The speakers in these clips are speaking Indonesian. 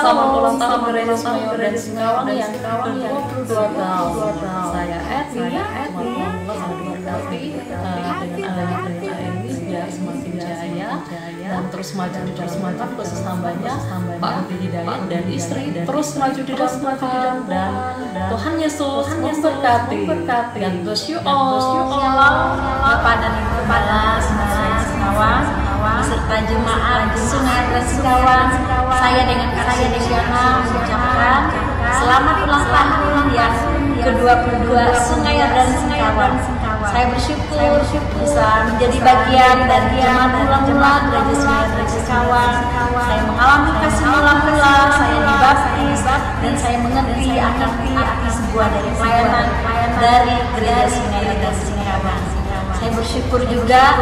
selamat ulang tahun Gereja Mayor dan Singkawang yang ke-22 tahun. Saya Edwin, semoga diberkati dengan adanya gereja ini biar semakin jaya dan terus maju khusus hambanya Pak Budi Hidayat dan istri terus maju di dalam Tuhan, dan Tuhan Yesus memberkati. God bless you all. Bapak dan Ibu Kepala Singkawang beserta jemaat Sungai dan Singkawang, saya dengan Kasih Diana mengucapkan selamat ulang tahun yang ke-22 Sungai dan Singkawang. Saya bersyukur bisa menjadi bagian dari jemaat mula-mula Gereja Sungai dan Singkawang. Saya mengalami kasih mula-mula, saya dibaptis, dan saya mengerti akan arti sebuah dari pelayanan dari Gereja Sungai dan Singkawang. Saya bersyukur juga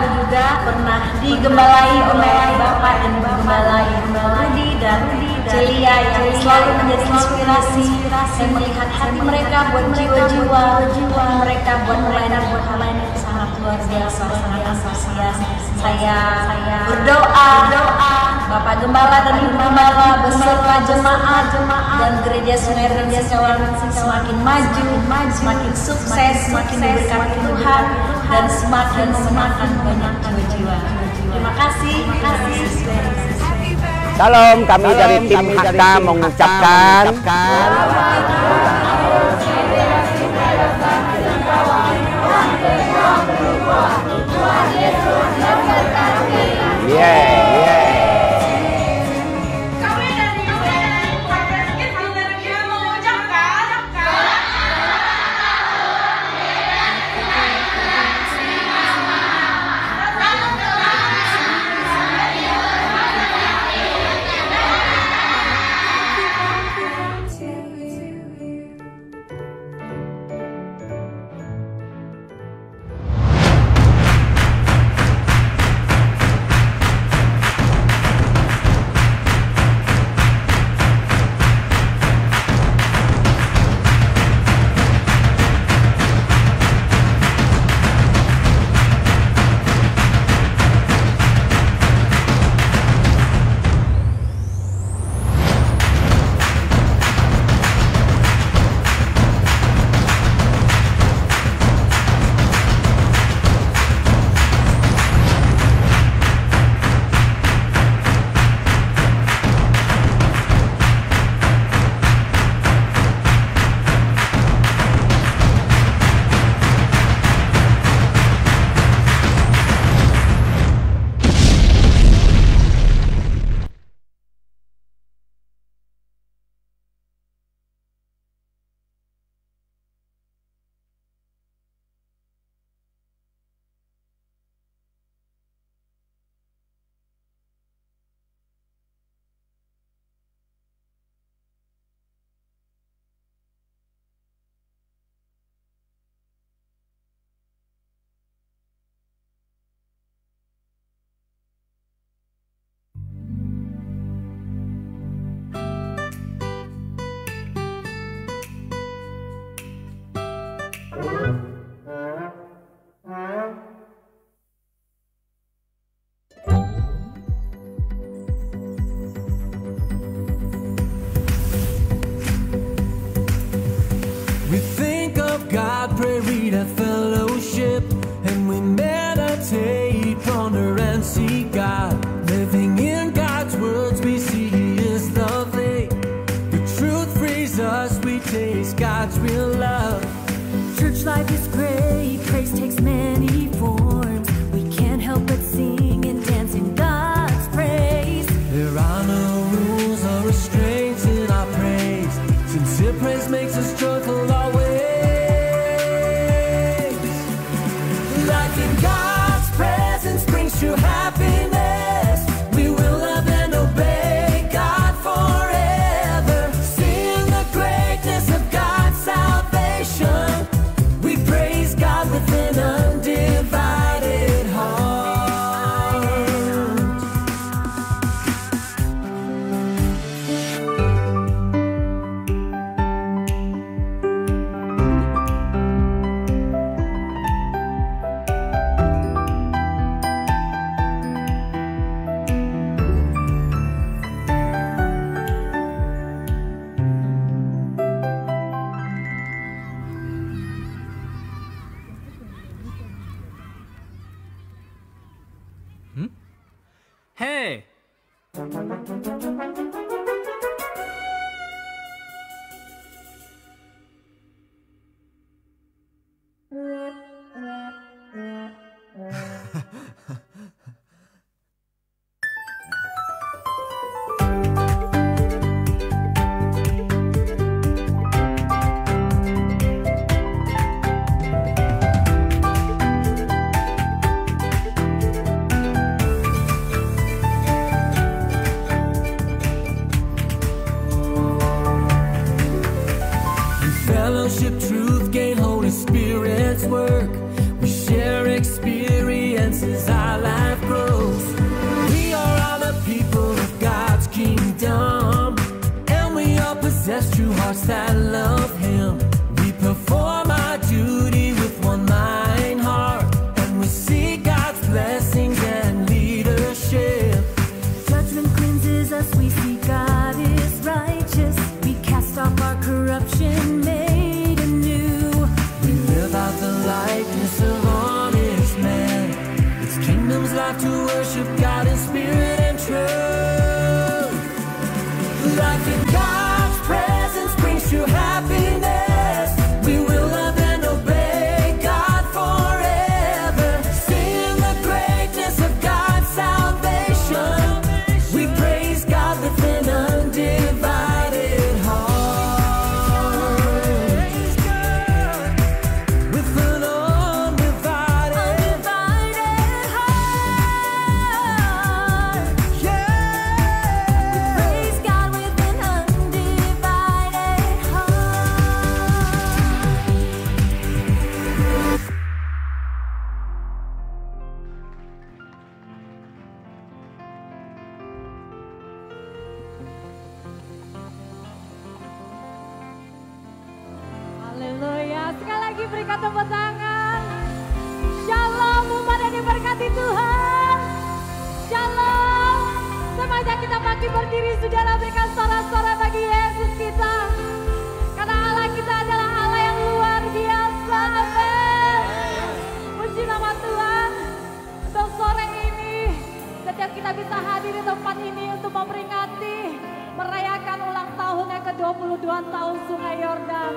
pernah digembalai oleh Bapak dan Ibu Gembala Rudi dan Celia yang selalu menjadi inspirasi. Saya melihat hati mereka buat jiwa-jiwa mereka buat pelayanan sangat luar biasa, sangat antusias. Saya berdoa Bapak Gembala dan Ibu Gembala beserta jemaat dan Gereja Sungai dan Singkawang semakin maju, semakin sukses, semakin diberkati Tuhan, dan semakin memenangkan banyak jiwa-jiwa. Terima kasih. Shalom, kami dari tim HK mengucapkan we think of God, pray, read a fellowship, and we meditate, ponder and seek God. Living in God's words, we see He is lovely. The truth frees us, we taste God's real love. Church life is great, praise takes many forms. We can't help but sing and dance in God's praise. There are no rules or restraints in our praise. Sincere praise makes us joyful always. Like in God's presence brings true happiness. We will love and obey God forever. Sing the greatness of God's salvation. We praise God with an undivided Hey! Fellowship, truth, gain, Holy Spirit's work. We share experiences, our life grows. We are all the people of God's kingdom, and we all possess true hearts that love Him. We perform our duty with one mind, heart, and we seek God's blessings and leadership. Judgment cleanses us, we see God is righteous. We cast off our corruption, made anew. We live out the likeness of honest man. It's kingdom's life to worship God in spirit and truth. Life in God's presence brings true happiness. We will love and obey God forever. Sing the greatness of God's salvation. We praise God with an undivided heart. With an undivided heart. Yeah. Praise God with an undivided heart. Haleluya. Sekali lagi berikan tepuk tangan. Shalom, umat yang diberkati Tuhan. Shalom. Semuanya kita bangkit berdiri, saudara, berikan sorak-sorai bagi Yesus kita. Karena Allah kita adalah Allah yang luar biasa. Amin. Puji nama Tuhan. Untuk sore ini, setiap kita bisa hadir di tempat ini untuk memperingati, merayakan ulang tahun yang ke-22 tahun Sungai Yordan.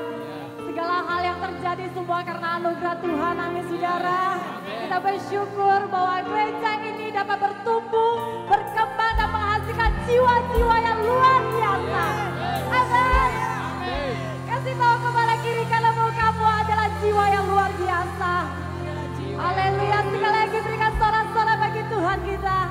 Segala hal yang terjadi semua karena anugerah Tuhan, amin saudara. Kita bersyukur bahwa gereja ini dapat bertumbuh, berkembang dan menghasilkan jiwa-jiwa yang luar biasa. Amin. Kasih tahu kepala kiri kalau kamu adalah jiwa yang luar biasa. Haleluya. Sekali lagi berikan sorak-sorai bagi Tuhan kita.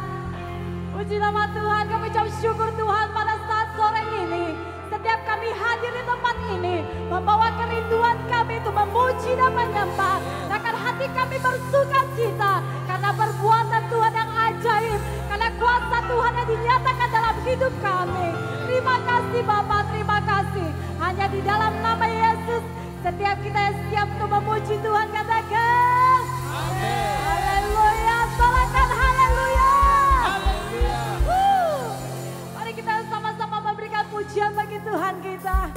Puji nama Tuhan, kami ucap syukur Tuhan pada saat sore ini. Setiap kami hadir di tempat ini, membawa kerinduan kami untuk memuji dan menyembah. Akan hati kami bersuka cita karena perbuatan Tuhan yang ajaib, karena kuasa Tuhan yang dinyatakan dalam hidup kami. Terima kasih Bapa, terima kasih. Hanya di dalam nama Yesus, setiap kita yang siap untuk memuji Tuhan, katakan amin. Haleluya, sorakan haleluya. Mari kita sama-sama memberikan pujian bagi Tuhan kita.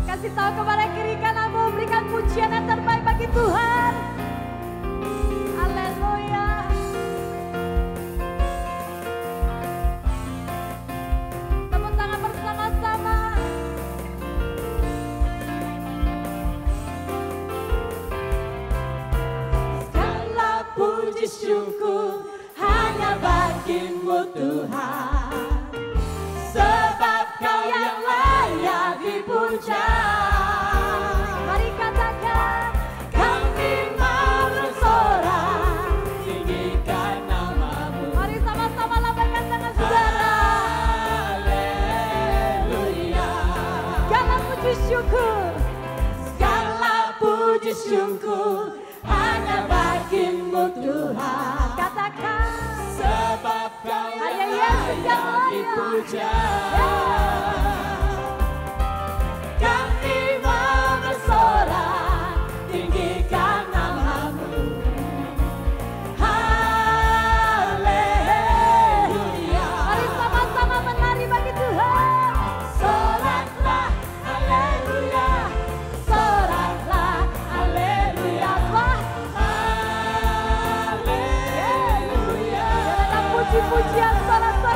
Kasih tahu kepada kiri kananmu, berikan pujian yang terbaik bagi Tuhan. Haleluya. Tepuk tangan bersama-sama. Segala puji syukur hanya bagi-Mu Tuhan. Sebab Kau yang layak dipuja. Mari katakan, kami mau bersorak, tinggikan nama-Mu. Mari sama-sama lambaikan tangan saudara. Haleluya. Segala puji syukur, segala puji syukur hanya bagi-Mu Tuhan. Katakan, sebab Kau hanya Yesus yang dipuja. Kami mau bersorak, tinggikan nama-Mu. Haleluya. Mari sama-sama menari bagi Tuhan. Soraklah, haleluya. Soraklah, haleluya. Haleluya. Puji-pujian, sorak-sorak.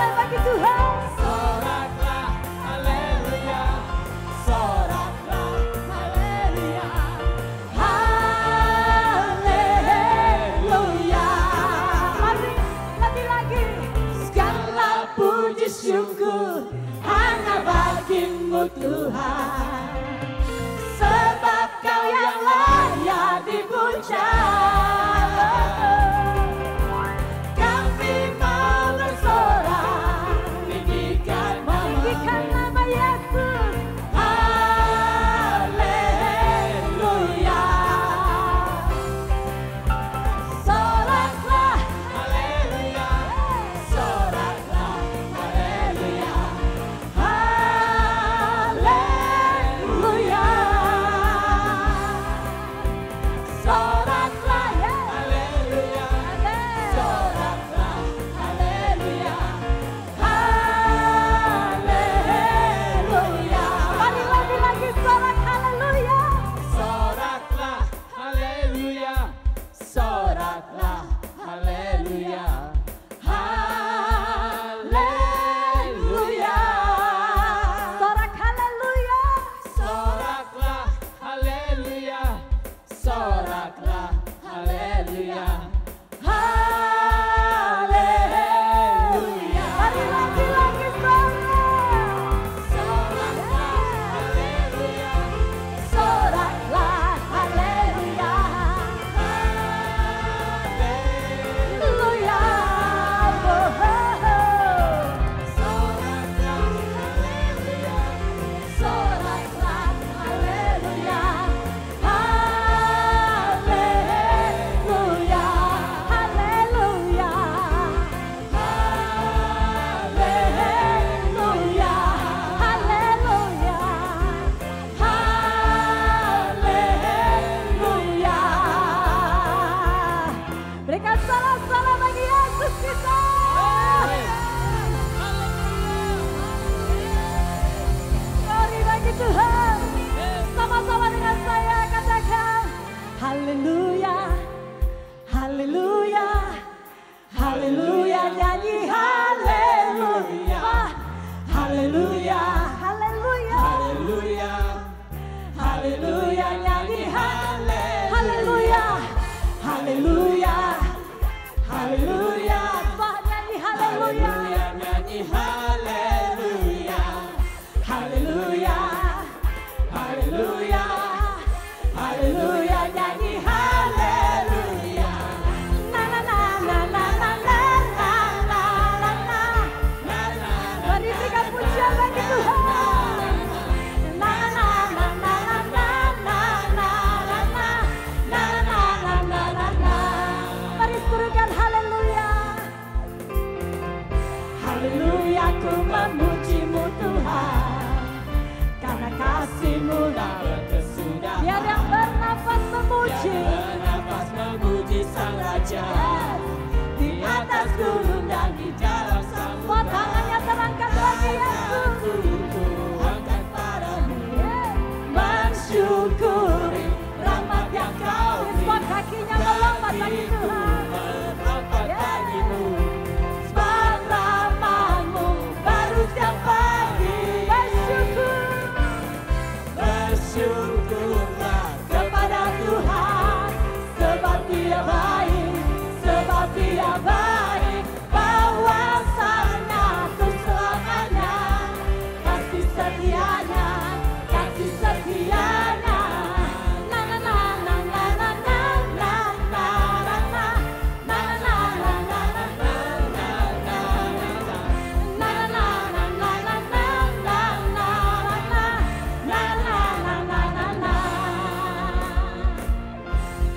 bernafas memuji Sang Raja di atas gunung dan di dalam Semua samudra. tangannya terangkat bagi Yesus. Tanganku angkat padamu, mensyukuri rahmat yang Kau beri. Semua kakinya melompat bagi Tuhan. Melompat bagimu, sebab rahmat-Mu baru setiap pagi. Bersyukurlah kepada Tuhan, sebab Dia baik, sebab Dia baik. Bahwasanya untuk selamanya kasih setianya, kasih setianya. Na na na na na na na na na na na na na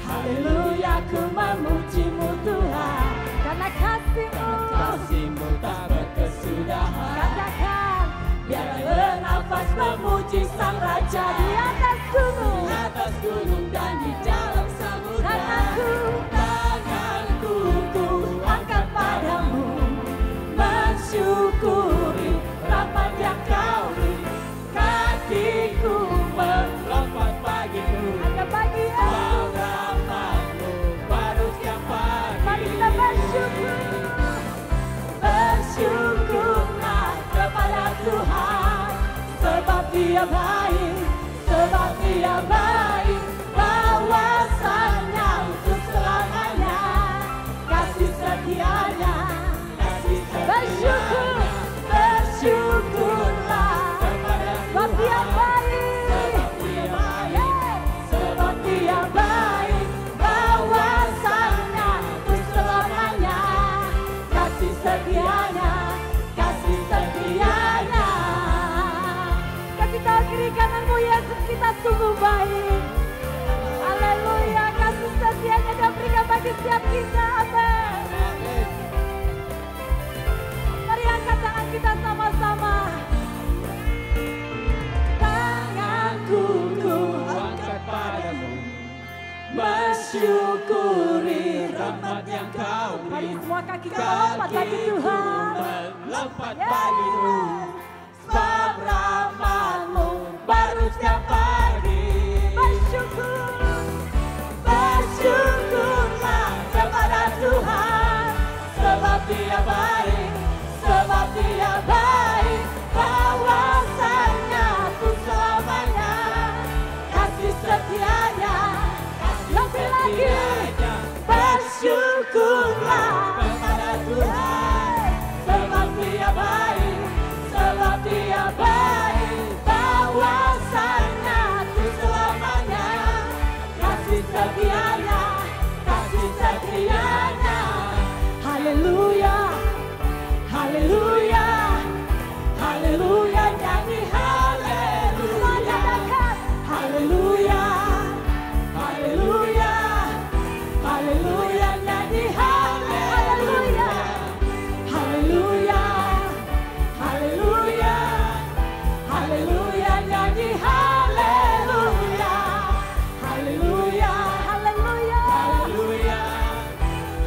haleluya, ku memuji-Mu Tuhan, Karena kasih-Mu. kasih-Mu tak berkesudahan. Katakan Biar bernafas memuji Sang Raja di atas gunung. di atas gunung dan di dalam samudra. Tanganku ku angkat padamu, mensyukuri rahmat yang Kau beri. Kakiku melompat bagimu, Ada bagi Yesus. rahmat-Mu baru setiap pagi. Mari kita bersyukur. Bersyukurlah kepada Tuhan, sebab Dia baik, sebab Dia baik. Bahwasanya untuk selamanya kasih setianya, kasih setianya. Bersyukurlah kepada Sebab Dia Tuhan, baik. sebab Dia baik, sebab Dia baik. Bahwasanya untuk selamanya kasih setianya, kasih setianya. Kaki kiri kananmu Yesus, kita sungguh baik. Haleluya, kasih setianya Dia berikan bagi setiap kita. Amin. Mari angkat tangan kita sama-sama. Tanganku ku angkat padamu, mensyukuri rahmat yang Kau Mari beri. semua kaki kita lompat bagi Kakiku Tuhan. melompat bagimu, sebab rahmat-Mu baru setiap pagi. Bersyukur. Bersyukurlah kepada Tuhan, sebab Dia baik, sebab Dia baik. Bahwasanya untuk selamanya kasih setianya, kasih Lebih lagi. setianya. Bersyukurlah kepada Tuhan, sebab Dia baik, sebab Dia baik. Bahwasanya untuk selamanya kasih setianya, kasih setianya. Haleluya, haleluya, haleluya, nyanyi haleluya, haleluya, haleluya, haleluya, nyanyi haleluya, haleluya, haleluya, haleluya, nyanyi haleluya, haleluya, Haleluya. haleluya,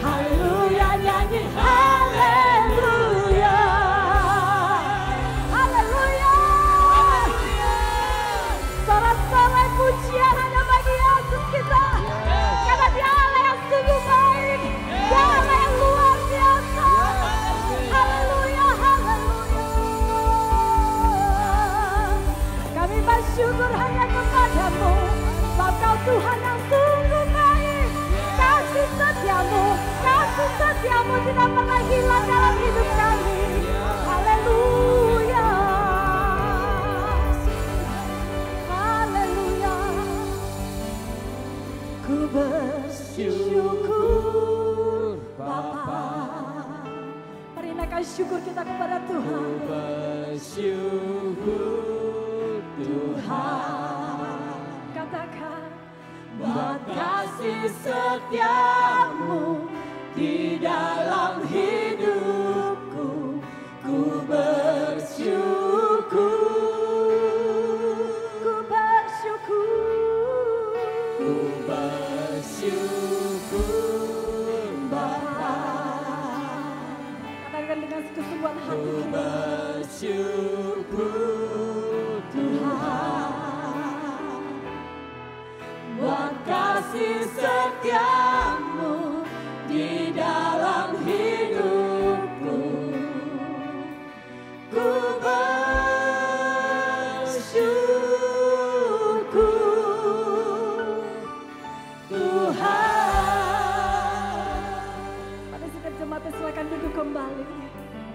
haleluya, nyanyi haleluya. Haleluya. Sorak-sorai pujian hanya bagi Yesus kita. Karena Dia Allah yang sungguh baik. Dia Allah yang luar biasa. Haleluya, haleluya. Kami bersyukur hanya kepadamu. Sebab Kau Tuhan yang sungguh baik. Kasih setiamu tidak pernah hilang dalam hidup kami. Haleluya. Haleluya. Ku bersyukur Bapa. Mari naikkan syukur kita kepada Tuhan. Bersyukur Tuhan, katakan buat kasih setiamu di dalam hidupku, ku bersyukur, ku bersyukur. ku bersyukur. bersyukur Bapa, Katakan dengan kesungguhan ku hati. bersyukur Tuhan buat kasih setiamu di dalam hidupku. Ku bersyukur Tuhan. Pada setiap jemaat silakan duduk kembali.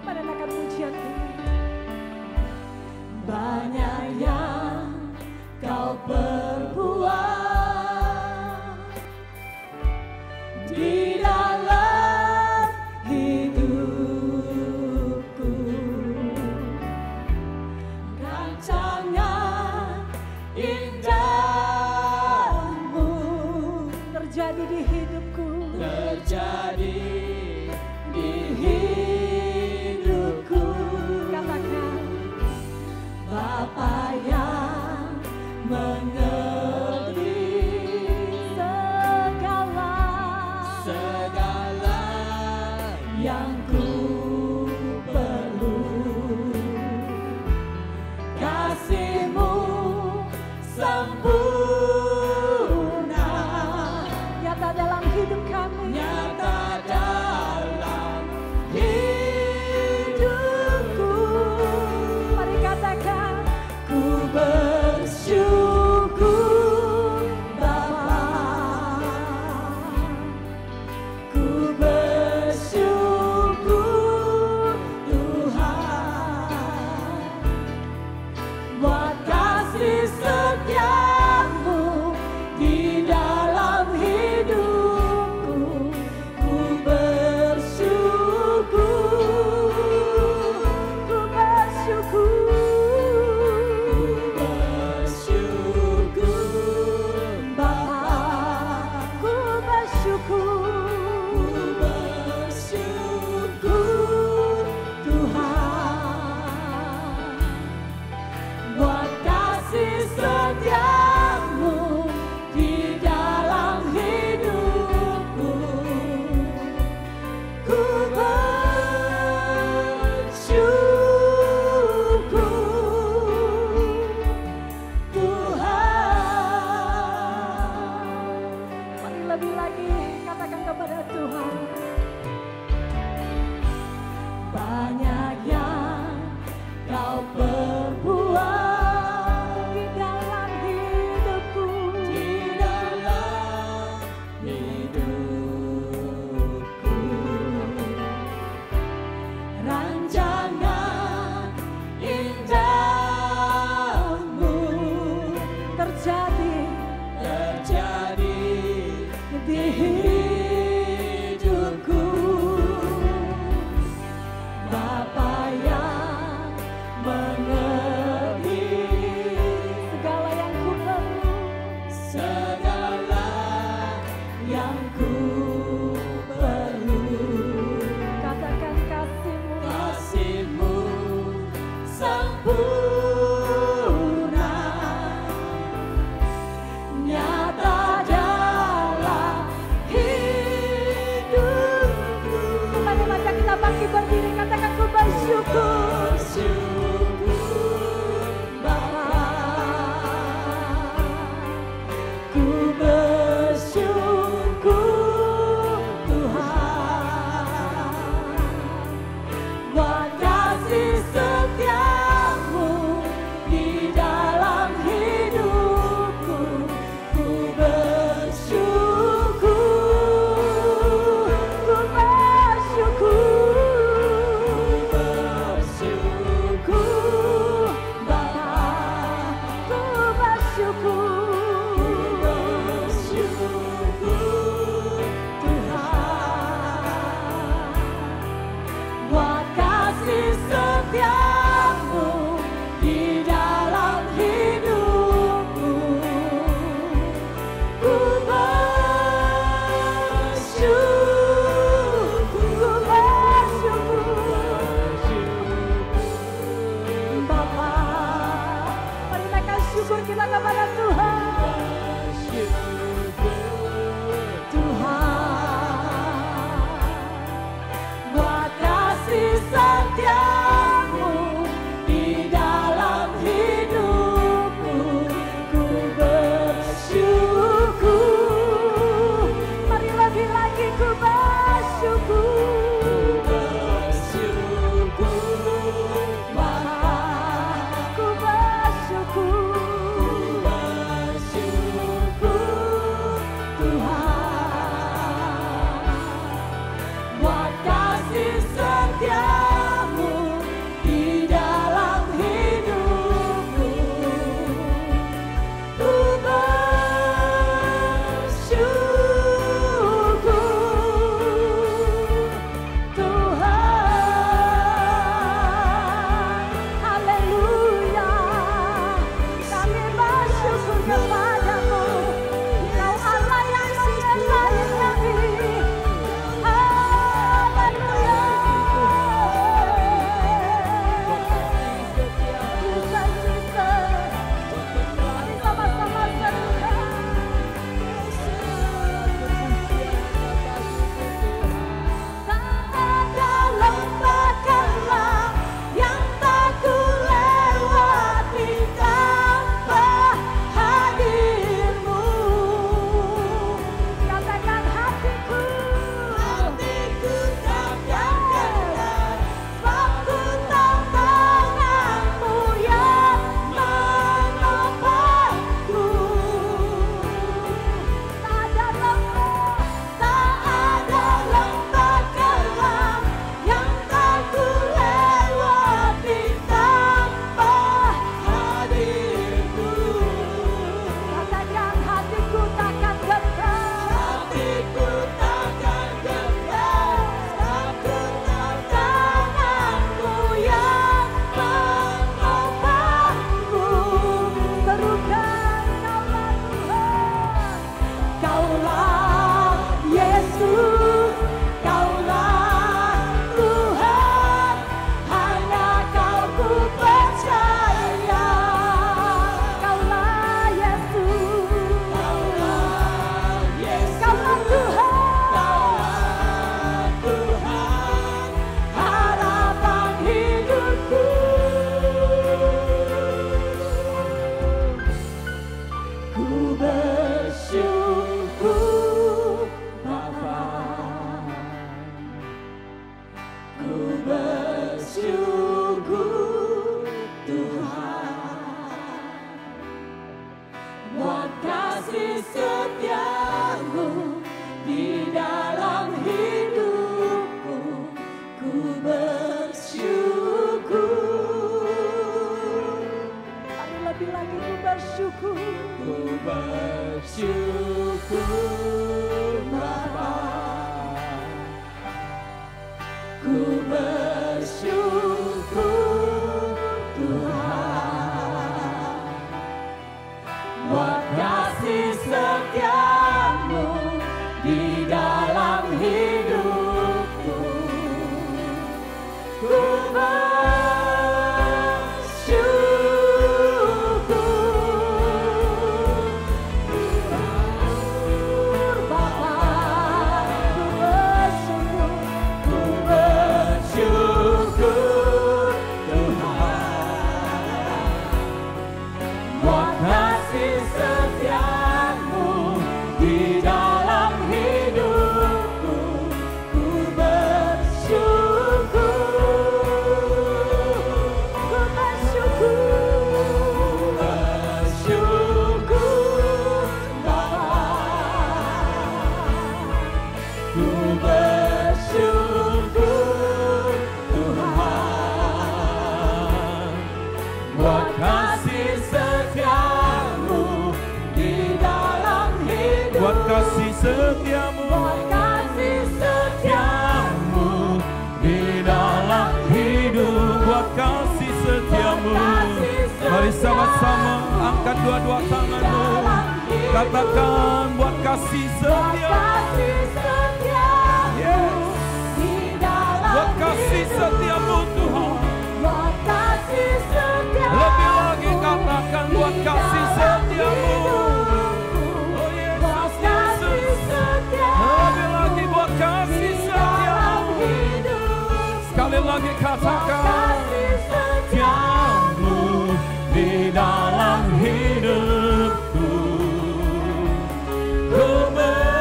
Menenangkan pujian ini. Banyak yang kau perbuat di dalam hidupku. Rancangan indahmu Terjadi di hidupku. terjadi di hidupku. Katakan. Bapa yang mengerti segala yang ku perlu. Kasih-Mu sempurna Nyata dalam hidup kami. nyata dalam hidupku. Mari katakan. Ku bersyukur Bapa, ku bersyukur Tuhan buat kasih setiamu di dalam hidupku. Ku bersyukur, Ku bersyukur. Bapa, Ku bersyukur. ku bersyukur Tuhan buat kasih setiamu di dalam hidupku. Ku bersyukur Tuhan. Mari lebih lagi katakan kepada Tuhan. Banyak yang kau perbuat Di dalam hidupku. di dalam hidupku. Rancangan indahmu Terjadi terjadi di hidupku. Bapa yang mengerti Kaulah Yesus, Kaulah Tuhan, hanya Kau ku percaya. Kaulah Yesus, Kaulah Yesus, Kaulah Tuhan, harapan hidupku. Ku bersyukur Bapa, ku bersyukur Tuhan, buat kasih setiamu di dalam hidupku. Ku bersyukur. Mari lebih lagi ku bersyukur. Ku bersyukur Bapa, ku bersyukur Tuhan, buat kasih setiamu di dalam hidupku. Ku setiamu, buat kasih setiamu di dalam hidup, buat kasih setiamu. Mari sama-sama angkat dua-dua tanganmu, katakan buat kasih setiamu. Yes. Buat kasih setiamu Tuhan. Lebih lagi katakan buat kasih setiamu. Sekali lagi katakan setiamu di dalam hidupku. Ku bersyukur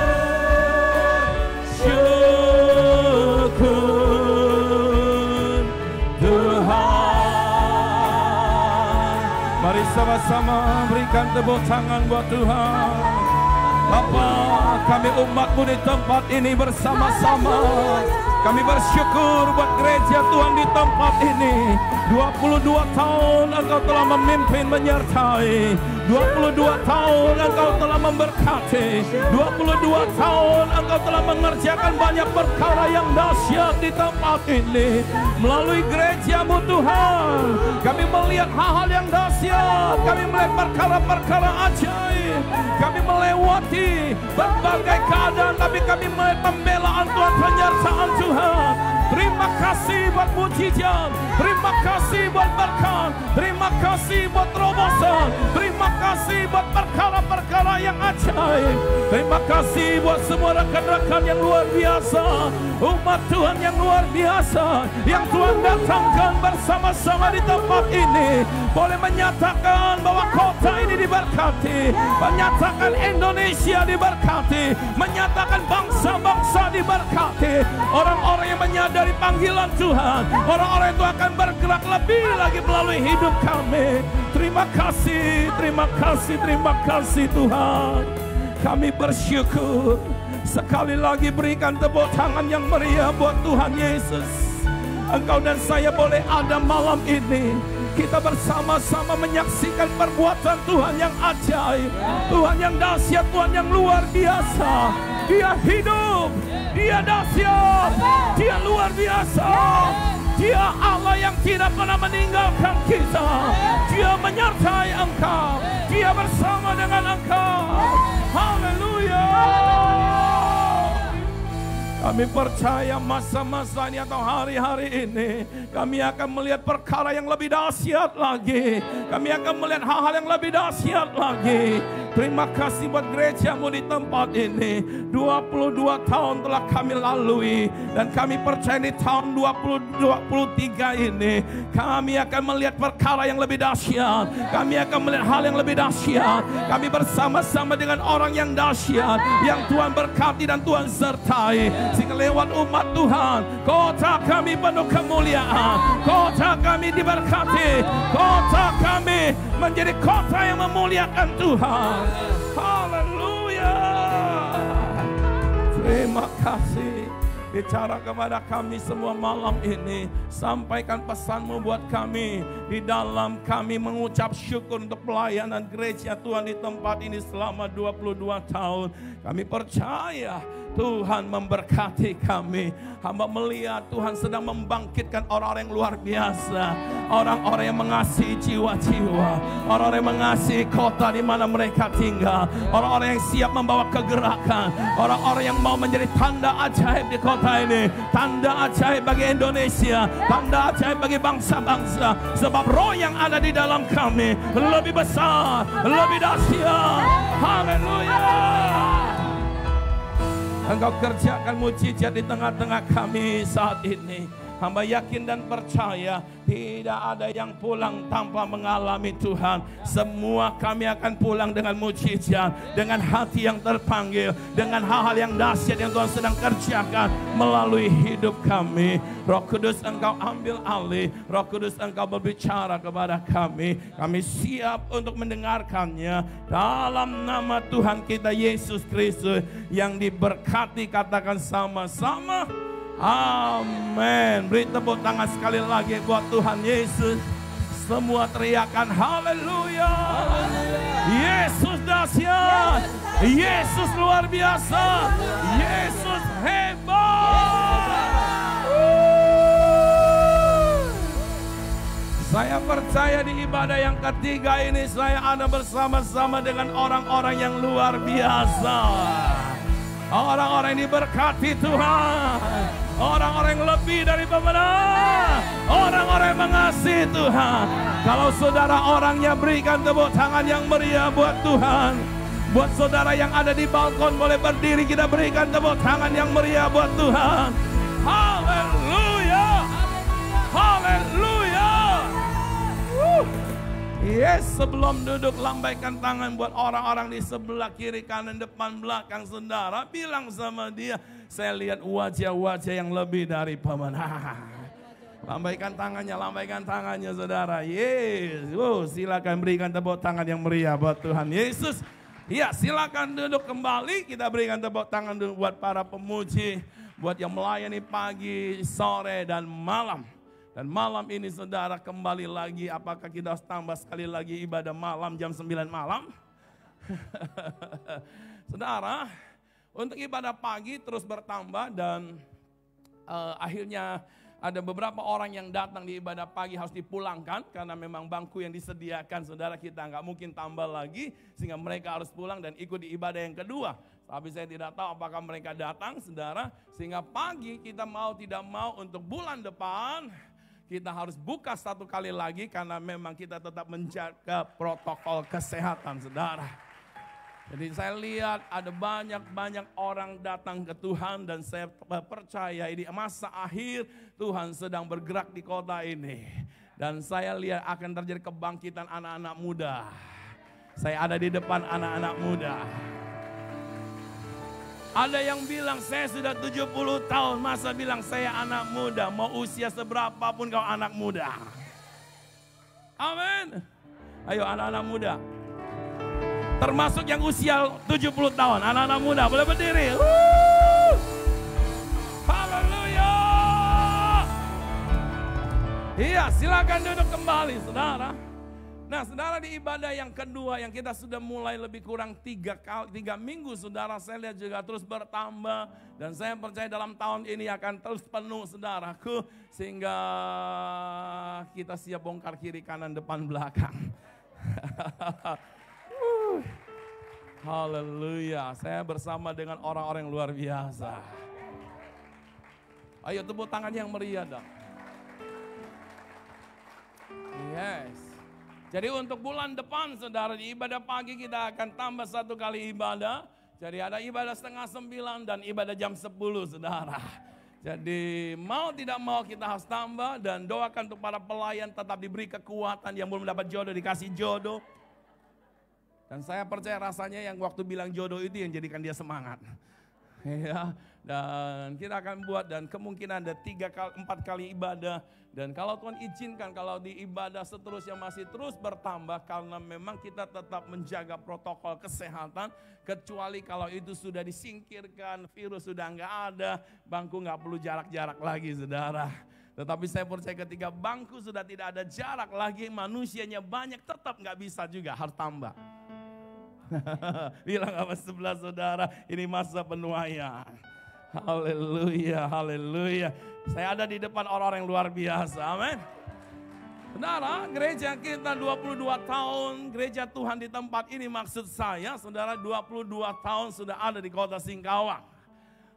Tuhan. Mari sama-sama berikan tepuk tangan buat Tuhan. Bapa, kami umat-Mu di tempat ini bersama-sama. Kami bersyukur buat gereja Tuhan di tempat ini. 22 tahun Engkau telah memimpin menyertai. 22 tahun Engkau telah memberkati. 22 tahun Engkau telah mengerjakan banyak perkara yang dahsyat di tempat ini. Melalui gereja-Mu Tuhan, kami melihat hal-hal yang dahsyat. Kami melihat perkara-perkara ajaib. Kami melewati berbagai keadaan, tapi kami melihat pembelaan Tuhan, penyertaan Tuhan. Terima kasih buat mujizat, terima kasih buat berkat, terima kasih buat terobosan, terima kasih buat perkara-perkara yang ajaib. Terima kasih buat semua rekan-rekan yang luar biasa, umat Tuhan yang luar biasa, yang Tuhan datangkan bersama-sama di tempat ini. Boleh menyatakan bahwa kota ini diberkati, menyatakan Indonesia diberkati, menyatakan bangsa-bangsa diberkati. Orang-orang yang menyadari panggilan Tuhan, orang-orang itu akan bergerak lebih lagi melalui hidup kami. Terima kasih, terima kasih, terima kasih Tuhan. Kami bersyukur. Sekali lagi berikan tepuk tangan yang meriah buat Tuhan Yesus. Engkau dan saya boleh ada malam ini. Kita bersama-sama menyaksikan perbuatan Tuhan yang ajaib, Tuhan yang dahsyat, Tuhan yang luar biasa. Dia hidup, Dia dahsyat, Dia luar biasa. Dia Allah yang tidak pernah meninggalkan kita. Dia menyertai engkau, Dia bersama dengan engkau. Haleluya. Kami percaya masa-masa ini atau hari-hari ini kami akan melihat perkara yang lebih dahsyat lagi. Kami akan melihat hal-hal yang lebih dahsyat lagi. Terima kasih buat gerejamu di tempat ini. 22 tahun telah kami lalui. Dan kami percaya di tahun 2023 ini kami akan melihat perkara yang lebih dahsyat. Kami akan melihat hal yang lebih dahsyat. Kami bersama-sama dengan orang yang dahsyat, yang Tuhan berkati dan Tuhan sertai. Sehingga lewat umat Tuhan, kota kami penuh kemuliaan. Kota kami diberkati. Kota kami menjadi kota yang memuliakan Tuhan. Haleluya. Terima kasih. Bicara kepada kami semua malam ini. Sampaikan pesanmu buat kami. Di dalam kami mengucap syukur untuk pelayanan gereja Tuhan di tempat ini selama 22 tahun. Kami percaya Tuhan memberkati kami. Hamba melihat Tuhan sedang membangkitkan orang-orang yang luar biasa. Orang-orang yang mengasihi jiwa-jiwa. Orang-orang yang mengasihi kota di mana mereka tinggal. Orang-orang yang siap membawa kegerakan. Orang-orang yang mau menjadi tanda ajaib di kota ini. Tanda ajaib bagi Indonesia. Tanda ajaib bagi bangsa-bangsa. Sebab roh yang ada di dalam kami lebih besar, lebih dahsyat. Haleluya. Engkau kerjakan mujizat di tengah-tengah kami saat ini. Hamba yakin dan percaya tidak ada yang pulang tanpa mengalami Tuhan. Semua kami akan pulang dengan mujizat, dengan hati yang terpanggil, dengan hal-hal yang dahsyat yang Tuhan sedang kerjakan melalui hidup kami. Roh Kudus, Engkau ambil alih. Roh Kudus, Engkau berbicara kepada kami. Kami siap untuk mendengarkannya. Dalam nama Tuhan kita Yesus Kristus yang diberkati, katakan sama-sama. Amin. Beri tepuk tangan sekali lagi buat Tuhan Yesus. Semua teriakan haleluya. Yesus dahsyat. Yesus luar biasa. Yesus hebat. Saya percaya di ibadah yang ketiga ini saya ada bersama-sama dengan orang-orang yang luar biasa. Orang-orang yang diberkati Tuhan. Orang-orang yang lebih dari pemenang. Orang-orang yang mengasihi Tuhan. Kalau saudara orangnya, berikan tepuk tangan yang meriah buat Tuhan. Buat saudara yang ada di balkon boleh berdiri, kita berikan tepuk tangan yang meriah buat Tuhan. Haleluya. Haleluya. Yes, sebelum duduk lambaikan tangan buat orang-orang di sebelah kiri, kanan, depan, belakang saudara. Bilang sama dia, saya lihat wajah-wajah yang lebih dari pemenang. Lambaikan tangannya saudara. Yes, silakan berikan tepuk tangan yang meriah buat Tuhan Yesus. Ya, silakan duduk kembali. Kita berikan tepuk tangan dulu buat para pemuji, buat yang melayani pagi, sore, dan malam. Dan malam ini saudara kembali lagi, apakah kita harus tambah sekali lagi ibadah malam jam 9 malam? Saudara, untuk ibadah pagi terus bertambah dan akhirnya ada beberapa orang yang datang di ibadah pagi harus dipulangkan karena memang bangku yang disediakan saudara kita nggak mungkin tambah lagi sehingga mereka harus pulang dan ikut di ibadah yang kedua. Tapi saya tidak tahu apakah mereka datang saudara, sehingga pagi kita mau tidak mau untuk bulan depan kita harus buka satu kali lagi karena memang kita tetap menjaga protokol kesehatan saudara. Jadi saya lihat ada banyak orang datang ke Tuhan dan saya percaya ini masa akhir Tuhan sedang bergerak di kota ini. Dan saya lihat akan terjadi kebangkitan anak-anak muda. Saya ada di depan anak-anak muda. Ada yang bilang saya sudah 70 tahun, masa bilang saya anak muda, mau usia seberapapun kau anak muda. Amin. Ayo anak-anak muda. Termasuk yang usia 70 tahun, anak-anak muda boleh berdiri. Haleluya. Iya, silakan duduk kembali saudara. Nah saudara, di ibadah yang kedua yang kita sudah mulai lebih kurang 3 minggu saudara, saya lihat juga terus bertambah. Dan saya percaya dalam tahun ini akan terus penuh saudaraku. Sehingga kita siap bongkar kiri kanan depan belakang. Haleluya, saya bersama dengan orang-orang yang luar biasa. Ayo tepuk tangan yang meriah dong. Yes. Jadi untuk bulan depan saudara, di ibadah pagi kita akan tambah 1 kali ibadah. Jadi ada ibadah 8:30 dan ibadah jam 10 saudara. Jadi mau tidak mau kita harus tambah, dan doakan untuk para pelayan tetap diberi kekuatan, yang belum dapat jodoh dikasih jodoh. Dan saya percaya rasanya yang waktu bilang jodoh itu yang jadikan dia semangat. Ya, dan kita akan buat, dan kemungkinan ada 4 kali ibadah. Dan kalau Tuhan izinkan, kalau di ibadah seterusnya masih terus bertambah, karena memang kita tetap menjaga protokol kesehatan, kecuali kalau itu sudah disingkirkan, virus sudah nggak ada, bangku nggak perlu jarak-jarak lagi saudara. Tetapi saya percaya ketika bangku sudah tidak ada jarak lagi, manusianya banyak, tetap nggak bisa juga, harus tambah. Bilang apa sebelah saudara, ini masa penuaian. Haleluya, haleluya. Saya ada di depan orang-orang yang luar biasa, amin. Saudara, gereja kita 22 tahun, gereja Tuhan di tempat ini, maksud saya saudara 22 tahun sudah ada di kota Singkawang.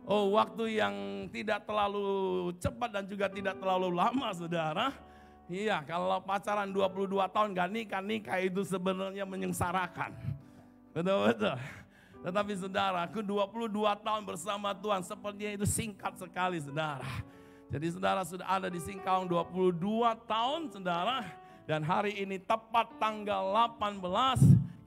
Oh, waktu yang tidak terlalu cepat dan juga tidak terlalu lama saudara. Iya, kalau pacaran 22 tahun gak nikah itu sebenarnya menyengsarakan. Betul-betul. Tetapi saudara, aku 22 tahun bersama Tuhan, sepertinya itu singkat sekali saudara. Jadi saudara sudah ada di Singkawang 22 tahun saudara. Dan hari ini tepat tanggal 18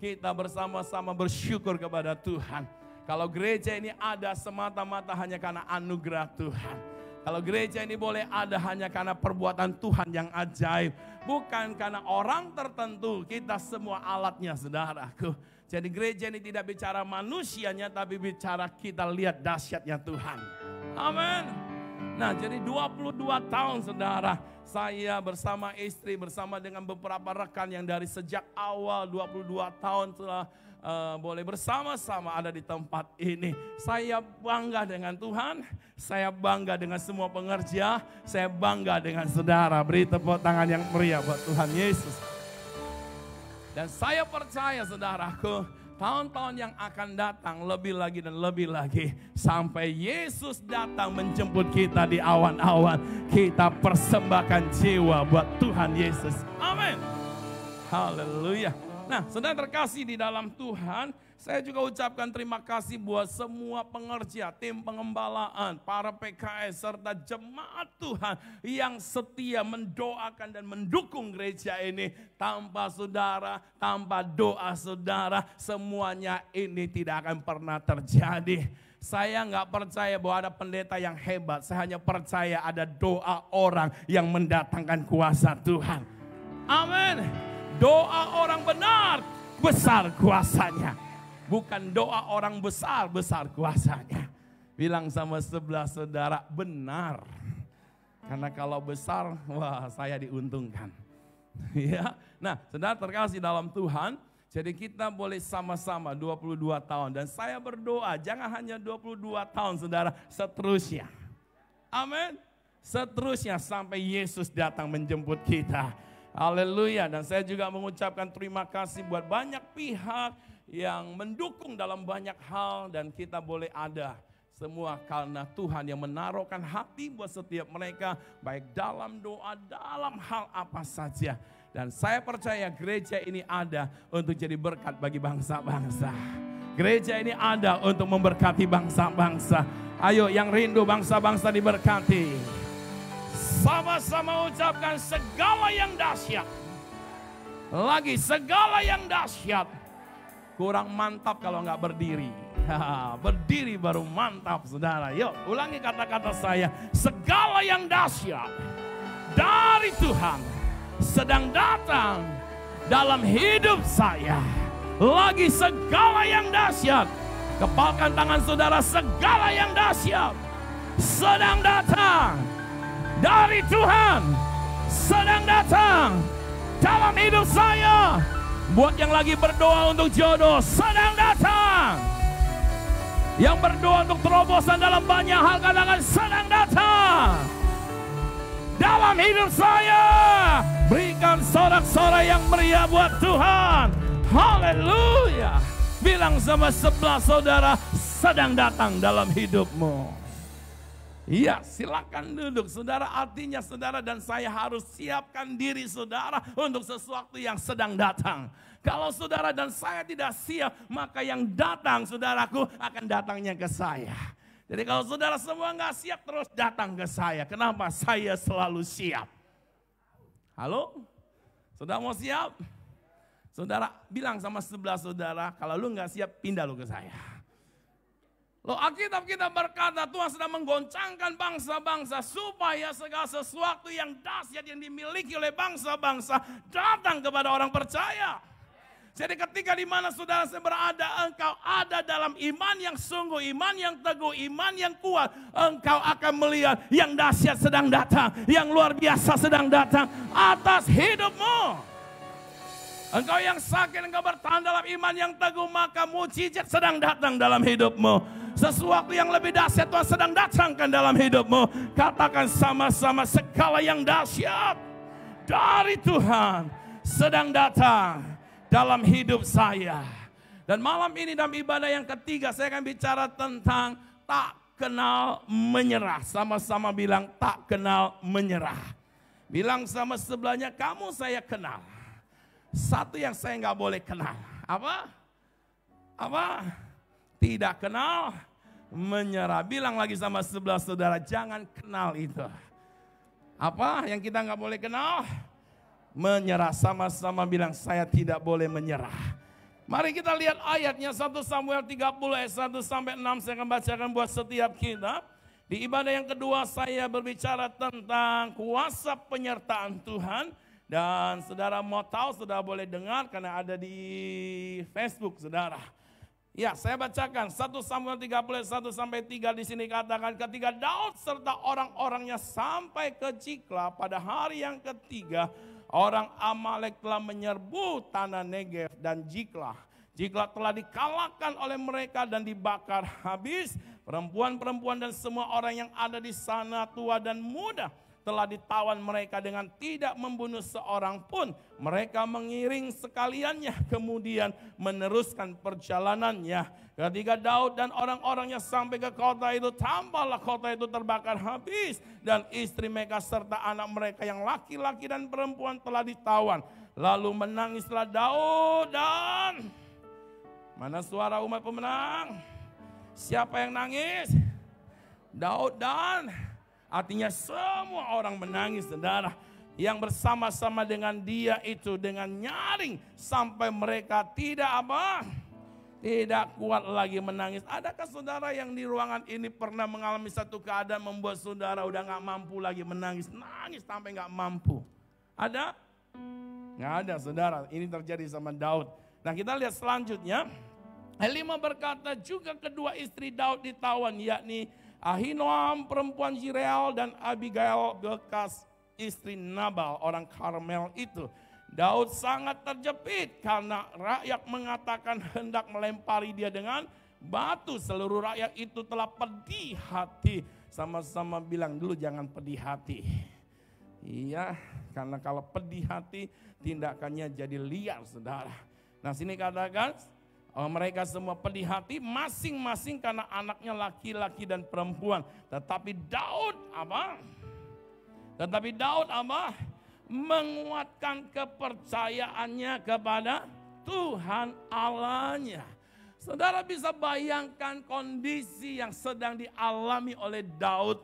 kita bersama-sama bersyukur kepada Tuhan. Kalau gereja ini ada semata-mata hanya karena anugerah Tuhan. Kalau gereja ini boleh ada hanya karena perbuatan Tuhan yang ajaib. Bukan karena orang tertentu, kita semua alatnya saudaraku. Jadi gereja ini tidak bicara manusianya, tapi bicara kita lihat dahsyatnya Tuhan. Amin. Nah, jadi 22 tahun saudara, saya bersama istri, bersama dengan beberapa rekan yang dari sejak awal 22 tahun telah boleh bersama-sama ada di tempat ini. Saya bangga dengan Tuhan, saya bangga dengan semua pengerja, saya bangga dengan saudara. Beri tepuk tangan yang meriah buat Tuhan Yesus. Dan saya percaya saudaraku, tahun-tahun yang akan datang lebih lagi dan lebih lagi. Sampai Yesus datang menjemput kita di awan-awan. Kita persembahkan jiwa buat Tuhan Yesus. Amin. Haleluya. Nah, saudara terkasih di dalam Tuhan, saya juga ucapkan terima kasih buat semua pengerja, tim pengembalaan, para PKS, serta jemaat Tuhan yang setia mendoakan dan mendukung gereja ini. Tanpa saudara, tanpa doa saudara, semuanya ini tidak akan pernah terjadi. Saya nggak percaya bahwa ada pendeta yang hebat, saya hanya percaya ada doa orang yang mendatangkan kuasa Tuhan. Amin. Doa orang benar, besar kuasanya. Bukan doa orang besar, besar kuasanya. Bilang sama sebelah saudara, benar. Karena kalau besar, wah saya diuntungkan. Ya. Nah, saudara terkasih dalam Tuhan, jadi kita boleh sama-sama 22 tahun. Dan saya berdoa, jangan hanya 22 tahun saudara, seterusnya. Amin. Seterusnya sampai Yesus datang menjemput kita. Haleluya. Dan saya juga mengucapkan terima kasih buat banyak pihak yang mendukung dalam banyak hal, dan kita boleh ada semua karena Tuhan yang menaruhkan hati buat setiap mereka, baik dalam doa, dalam hal apa saja. Dan saya percaya gereja ini ada untuk jadi berkat bagi bangsa-bangsa. Gereja ini ada untuk memberkati bangsa-bangsa. Ayo yang rindu bangsa-bangsa diberkati. Sama-sama ucapkan segala yang dahsyat. Lagi segala yang dahsyat. Kurang mantap kalau nggak berdiri. Berdiri baru mantap saudara. Yuk ulangi kata-kata saya. Segala yang dahsyat dari Tuhan sedang datang dalam hidup saya. Lagi segala yang dahsyat. Kepalkan tangan saudara, segala yang dahsyat sedang datang dari Tuhan, sedang datang dalam hidup saya. Buat yang lagi berdoa untuk jodoh, sedang datang. Yang berdoa untuk terobosan dalam banyak hal, kadang-kadang sedang datang dalam hidup saya. Berikan sorak-sorai yang meriah buat Tuhan. Haleluya. Bilang sama sebelah saudara, sedang datang dalam hidupmu. Iya, silakan duduk. Saudara, artinya saudara dan saya harus siapkan diri saudara untuk sesuatu yang sedang datang. Kalau saudara dan saya tidak siap, maka yang datang, saudaraku, akan datangnya ke saya. Jadi kalau saudara semua nggak siap, terus datang ke saya. Kenapa? Saya selalu siap. Halo? Saudara mau siap? Saudara bilang sama sebelah saudara, kalau lu nggak siap, pindah lu ke saya. Loh, Alkitab kita berkata Tuhan sedang menggoncangkan bangsa-bangsa supaya segala sesuatu yang dahsyat yang dimiliki oleh bangsa-bangsa datang kepada orang percaya. Jadi ketika di mana saudara saya berada, engkau ada dalam iman yang sungguh, iman yang teguh, iman yang kuat, engkau akan melihat yang dahsyat sedang datang, yang luar biasa sedang datang atas hidupmu. Engkau yang sakit, engkau bertahan dalam iman yang teguh, maka mujizat sedang datang dalam hidupmu. Sesuatu yang lebih dahsyat Tuhan sedang datangkan dalam hidupmu. Katakan sama-sama, segala yang dahsyat dari Tuhan sedang datang dalam hidup saya. Dan malam ini dalam ibadah yang ketiga saya akan bicara tentang tak kenal menyerah. Sama-sama bilang tak kenal menyerah. Bilang sama sebelahnya, kamu saya kenal. Satu yang saya nggak boleh kenal. Apa? Tidak kenal menyerah. Bilang lagi sama sebelah saudara, jangan kenal itu. Apa yang kita nggak boleh kenal? Menyerah. Sama-sama bilang, saya tidak boleh menyerah. Mari kita lihat ayatnya 1 Samuel 30 ayat 1 sampai 6. Saya akan bacakan buat setiap kita. Di ibadah yang kedua saya berbicara tentang kuasa penyertaan Tuhan. Dan saudara mau tahu, saudara boleh dengar karena ada di Facebook saudara. Ya, saya bacakan 1 Samuel 30 1 sampai 3 di sini katakan, ketika Daud serta orang-orangnya sampai ke Ziklag pada hari yang ketiga, orang Amalek telah menyerbu tanah Negev dan Ziklag. Ziklag telah dikalahkan oleh mereka dan dibakar habis. Perempuan-perempuan dan semua orang yang ada di sana, tua dan muda, telah ditawan mereka dengan tidak membunuh seorang pun. Mereka mengiring sekaliannya, kemudian meneruskan perjalanannya. Ketika Daud dan orang-orangnya sampai ke kota itu, tampaklah kota itu terbakar habis. Dan istri mereka serta anak mereka yang laki-laki dan perempuan telah ditawan. Lalu menangislah Daud dan... Mana suara umat pemenang? Siapa yang nangis? Daud dan... Artinya semua orang menangis saudara. Yang bersama-sama dengan dia itu dengan nyaring. Sampai mereka tidak apa? Tidak kuat lagi menangis. Adakah saudara yang di ruangan ini pernah mengalami satu keadaan membuat saudara udah gak mampu lagi menangis. Nangis sampai gak mampu. Ada? Gak ada saudara. Ini terjadi sama Daud. Nah kita lihat selanjutnya. Ayat 5 berkata juga kedua istri Daud ditawan, yakni Ahinoam perempuan Jezreel dan Abigail bekas istri Nabal orang Karmel itu. Daud sangat terjepit karena rakyat mengatakan hendak melempari dia dengan batu. Seluruh rakyat itu telah pedih hati. Sama-sama bilang dulu jangan pedih hati. Iya, karena kalau pedih hati tindakannya jadi liar saudara. Nah sini katakan, mereka semua pedih hati masing-masing karena anaknya laki-laki dan perempuan. Tetapi Daud apa? Menguatkan kepercayaannya kepada Tuhan Allahnya. Saudara bisa bayangkan kondisi yang sedang dialami oleh Daud.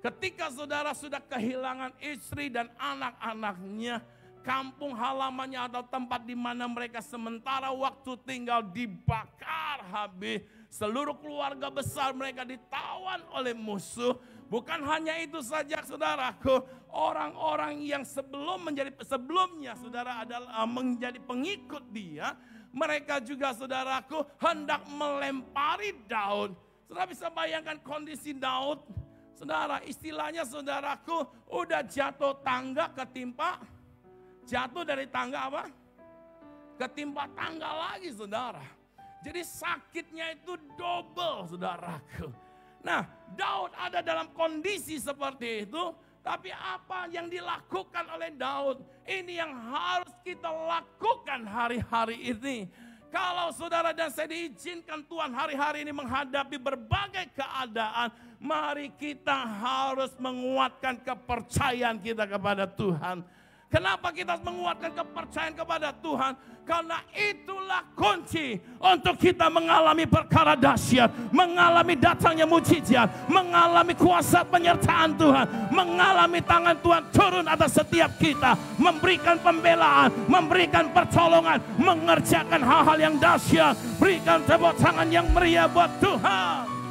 Ketika saudara sudah kehilangan istri dan anak-anaknya. Kampung halamannya atau tempat di mana mereka sementara waktu tinggal dibakar habis. Seluruh keluarga besar mereka ditawan oleh musuh. Bukan hanya itu saja saudaraku. Orang-orang yang sebelumnya saudara adalah menjadi pengikut dia. Mereka juga saudaraku hendak melempari Daud. Saudara bisa bayangkan kondisi Daud. Saudara istilahnya saudaraku udah jatuh tangga ketimpa. Jatuh dari tangga apa? Ketimpa tangga lagi saudara. Jadi sakitnya itu double saudaraku. Nah Daud ada dalam kondisi seperti itu. Tapi apa yang dilakukan oleh Daud? Ini yang harus kita lakukan hari-hari ini. Kalau saudara dan saya diizinkan Tuhan hari-hari ini menghadapi berbagai keadaan. keadaan, mari kita harus menguatkan kepercayaan kita kepada Tuhan. Kenapa kita harus menguatkan kepercayaan kepada Tuhan? Karena itulah kunci untuk kita mengalami perkara dahsyat, mengalami datangnya mujizat, mengalami kuasa penyertaan Tuhan, mengalami tangan Tuhan turun atas setiap kita, memberikan pembelaan, memberikan pertolongan, mengerjakan hal-hal yang dahsyat. Berikan tepuk tangan yang meriah buat Tuhan.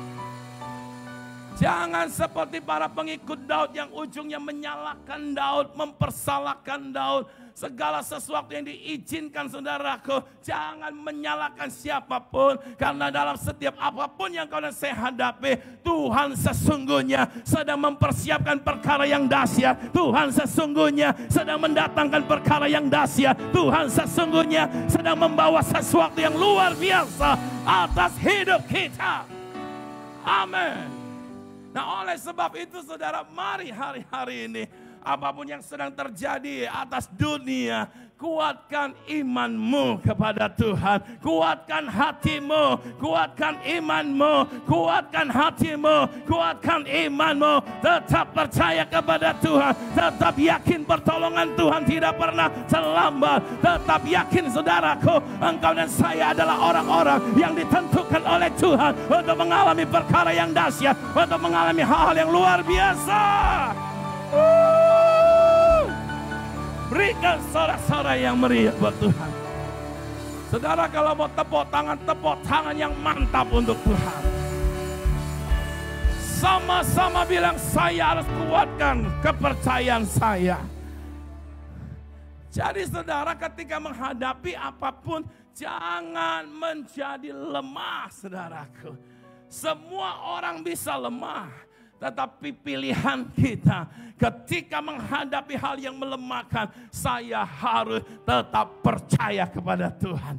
Jangan seperti para pengikut Daud yang ujungnya menyalahkan Daud, mempersalahkan Daud. Segala sesuatu yang diizinkan saudaraku, jangan menyalahkan siapapun. Karena dalam setiap apapun yang kau dan saya hadapi, Tuhan sesungguhnya sedang mempersiapkan perkara yang dahsyat. Tuhan sesungguhnya sedang mendatangkan perkara yang dahsyat. Tuhan sesungguhnya sedang membawa sesuatu yang luar biasa atas hidup kita. Amin. Nah, oleh sebab itu saudara, mari hari-hari ini apapun yang sedang terjadi atas dunia, kuatkan imanmu kepada Tuhan, kuatkan hatimu, kuatkan imanmu, kuatkan hatimu, kuatkan imanmu, tetap percaya kepada Tuhan, tetap yakin pertolongan Tuhan tidak pernah terlambat, tetap yakin saudaraku, engkau dan saya adalah orang-orang yang ditentukan oleh Tuhan untuk mengalami perkara yang dahsyat, untuk mengalami hal-hal yang luar biasa. Berikan sorak-sorai yang meriah buat Tuhan. Saudara, kalau mau tepuk tangan yang mantap untuk Tuhan. Sama-sama bilang, saya harus kuatkan kepercayaan saya. Jadi saudara, ketika menghadapi apapun, jangan menjadi lemah saudaraku. Semua orang bisa lemah. Tetapi pilihan kita ketika menghadapi hal yang melemahkan, saya harus tetap percaya kepada Tuhan.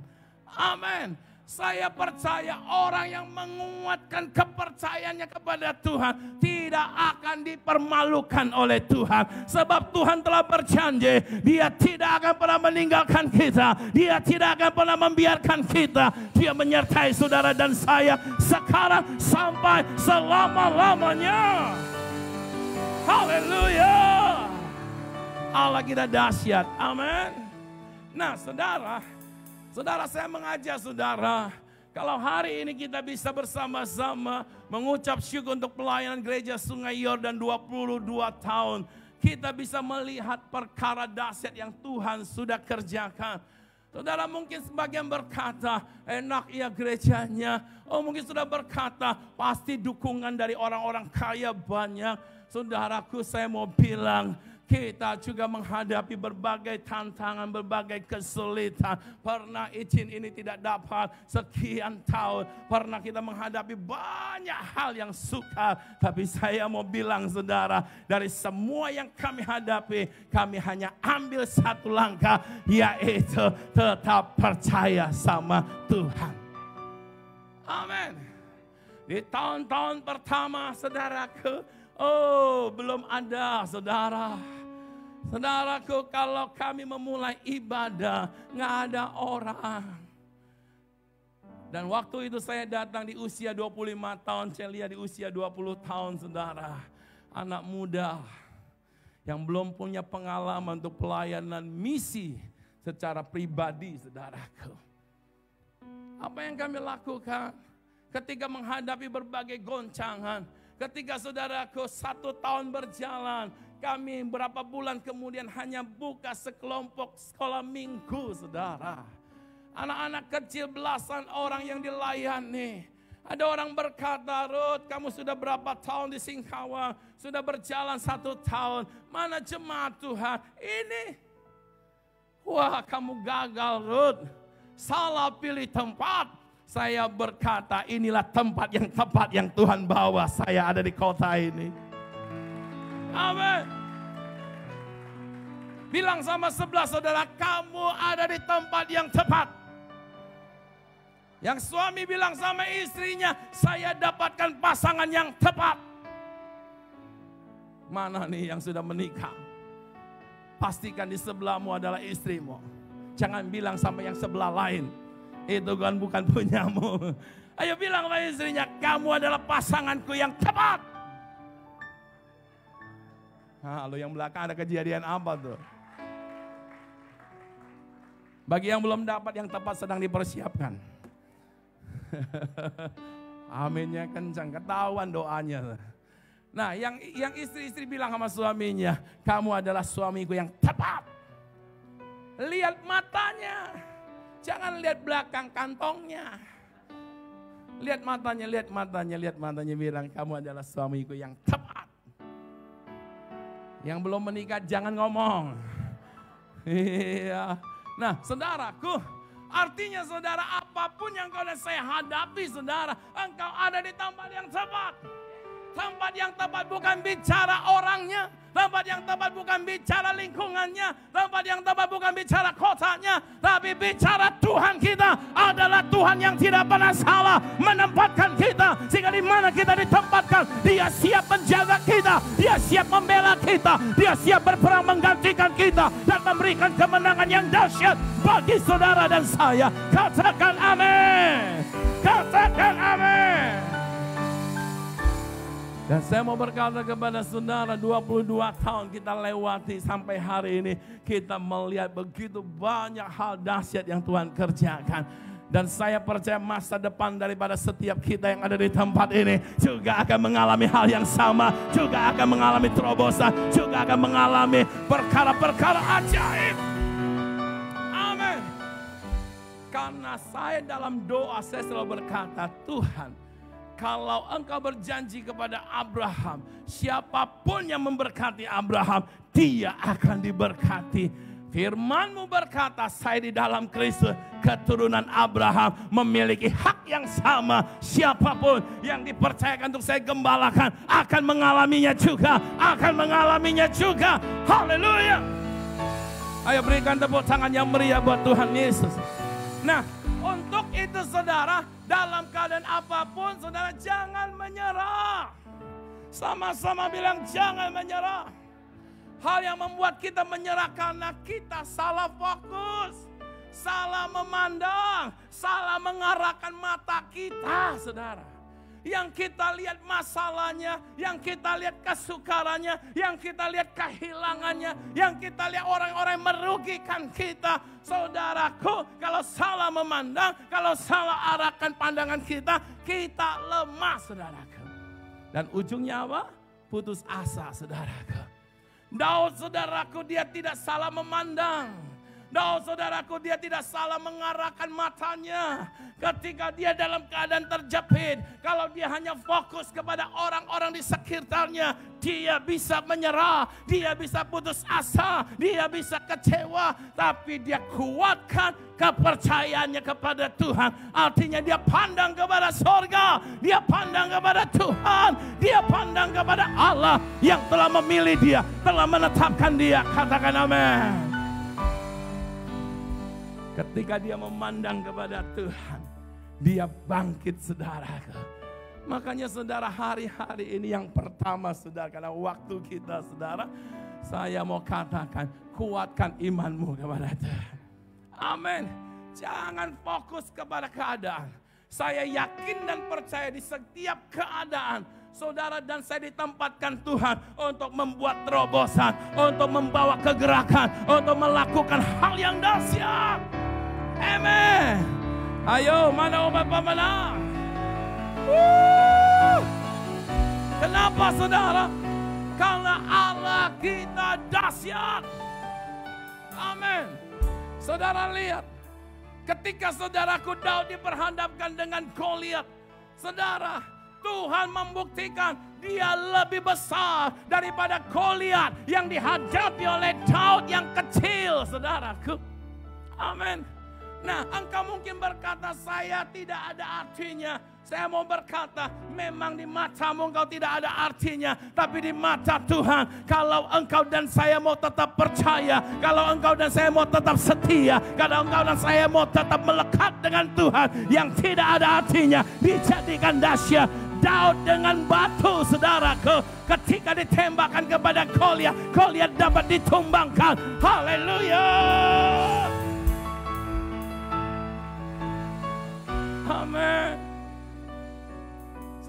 Amin. Saya percaya orang yang menguatkan kepercayaannya kepada Tuhan tidak akan dipermalukan oleh Tuhan. Sebab Tuhan telah berjanji, Dia tidak akan pernah meninggalkan kita. Dia tidak akan pernah membiarkan kita. Dia menyertai saudara dan saya sekarang sampai selama-lamanya. Haleluya. Allah kita dahsyat. Amin. Nah saudara, saya mengajak saudara, kalau hari ini kita bisa bersama-sama mengucap syukur untuk pelayanan gereja Sungai Yordan 22 tahun. Kita bisa melihat perkara dahsyat yang Tuhan sudah kerjakan. Saudara, mungkin sebagian berkata, enak ya gerejanya. Oh, mungkin sudah berkata, pasti dukungan dari orang-orang kaya banyak. Saudaraku, saya mau bilang, kita juga menghadapi berbagai tantangan, berbagai kesulitan. Pernah izin ini tidak dapat sekian tahun. Pernah kita menghadapi banyak hal yang sukar. Tapi saya mau bilang saudara, dari semua yang kami hadapi, kami hanya ambil satu langkah, yaitu tetap percaya sama Tuhan. Amin. Di tahun-tahun pertama saudaraku, oh belum ada saudara. Saudaraku, kalau kami memulai ibadah, nggak ada orang. Dan waktu itu saya datang di usia 25 tahun, Celia di usia 20 tahun, saudara. Anak muda yang belum punya pengalaman untuk pelayanan misi secara pribadi, saudaraku. Apa yang kami lakukan ketika menghadapi berbagai goncangan, ketika saudaraku 1 tahun berjalan, kami berapa bulan kemudian hanya buka sekelompok sekolah minggu, saudara. Anak-anak kecil belasan orang yang dilayani. Ada orang berkata, Ruth, kamu sudah berapa tahun di Singkawang? Sudah berjalan 1 tahun. Mana jemaat Tuhan? Ini. Wah, kamu gagal, Ruth. Salah pilih tempat. Saya berkata, inilah tempat yang tepat yang Tuhan bawa saya ada di kota ini. Amin. Bilang sama sebelah saudara, kamu ada di tempat yang tepat. Yang suami bilang sama istrinya, saya dapatkan pasangan yang tepat. Mana nih yang sudah menikah? Pastikan di sebelahmu adalah istrimu. Jangan bilang sama yang sebelah lain, itu kan bukan punyamu. Ayo bilang sama istrinya, kamu adalah pasanganku yang tepat. Nah, lo yang belakang ada kejadian apa tuh? Bagi yang belum dapat, yang tepat sedang dipersiapkan. Aminnya kencang, ketahuan doanya. Nah, yang istri-istri bilang sama suaminya, kamu adalah suamiku yang tepat. Lihat matanya, jangan lihat belakang kantongnya. Lihat matanya bilang, kamu adalah suamiku yang tepat. Yang belum menikah jangan ngomong. Iya. Nah, saudaraku, artinya saudara, apapun yang kau dan saya hadapi, saudara, engkau ada di tempat yang tepat. Tempat yang tepat bukan bicara orangnya, tempat yang tepat bukan bicara lingkungannya, tempat yang tepat bukan bicara kotanya, tapi bicara Tuhan kita adalah Tuhan yang tidak pernah salah menempatkan kita. Sehingga di mana kita ditempatkan, Dia siap menjaga kita, Dia siap membela kita, Dia siap berperang menggantikan kita dan memberikan kemenangan yang dahsyat bagi saudara dan saya. Katakan amin. Katakan amin. Dan saya mau berkata kepada saudara, 22 tahun kita lewati sampai hari ini, kita melihat begitu banyak hal dahsyat yang Tuhan kerjakan. Dan saya percaya masa depan daripada setiap kita yang ada di tempat ini juga akan mengalami hal yang sama, juga akan mengalami terobosan, juga akan mengalami perkara-perkara ajaib. Amin. Karena saya dalam doa saya selalu berkata, Tuhan, kalau engkau berjanji kepada Abraham, siapapun yang memberkati Abraham, dia akan diberkati. Firman-Mu berkata, saya di dalam Kristus, keturunan Abraham memiliki hak yang sama. Siapapun yang dipercayakan untuk saya gembalakan, akan mengalaminya juga. Haleluya. Ayo berikan tepuk tangan yang meriah buat Tuhan Yesus. Nah, untuk itu saudara, dalam keadaan apapun saudara jangan menyerah. Sama-sama bilang jangan menyerah. Hal yang membuat kita menyerah karena kita salah fokus, salah memandang, salah mengarahkan mata kita, saudara. Yang kita lihat masalahnya, yang kita lihat kesukarannya, yang kita lihat kehilangannya, yang kita lihat orang-orang yang merugikan kita. Saudaraku, kalau salah memandang, kalau salah arahkan pandangan kita, kita lemah, saudaraku. Dan ujungnya apa? Putus asa, saudaraku. Daud, saudaraku, dia tidak salah memandang. Daud, saudaraku, dia tidak salah mengarahkan matanya. Ketika dia dalam keadaan terjepit, kalau dia hanya fokus kepada orang-orang di sekitarnya, dia bisa menyerah, dia bisa putus asa, dia bisa kecewa. Tapi dia kuatkan kepercayaannya kepada Tuhan. Artinya dia pandang kepada sorga, dia pandang kepada Tuhan, dia pandang kepada Allah yang telah memilih dia, telah menetapkan dia. Katakan amin. Ketika dia memandang kepada Tuhan, dia bangkit, saudaraku. Makanya saudara, hari-hari ini yang pertama saudara, karena waktu kita saudara, saya mau katakan, kuatkan imanmu kepada Tuhan. Amin. Jangan fokus kepada keadaan. Saya yakin dan percaya di setiap keadaan saudara dan saya ditempatkan Tuhan untuk membuat terobosan, untuk membawa kegerakan, untuk melakukan hal yang dahsyat. Amin. Ayo, mana obat pemenang? Kenapa saudara? Karena Allah kita dahsyat. Amin. Saudara lihat, ketika saudaraku Daud diperhadapkan dengan Goliat, saudara, Tuhan membuktikan dia lebih besar daripada Goliat yang dihadapi oleh Daud yang kecil, saudaraku. Amin. Nah, engkau mungkin berkata, saya tidak ada artinya. Saya mau berkata, memang di matamu engkau tidak ada artinya. Tapi di mata Tuhan, kalau engkau dan saya mau tetap percaya, kalau engkau dan saya mau tetap setia, kalau engkau dan saya mau tetap melekat dengan Tuhan, yang tidak ada artinya dijadikan dahsyat. Daud dengan batu, saudaraku, ketika ditembakkan kepada Goliat, Goliat dapat ditumbangkan. Haleluya. Amin.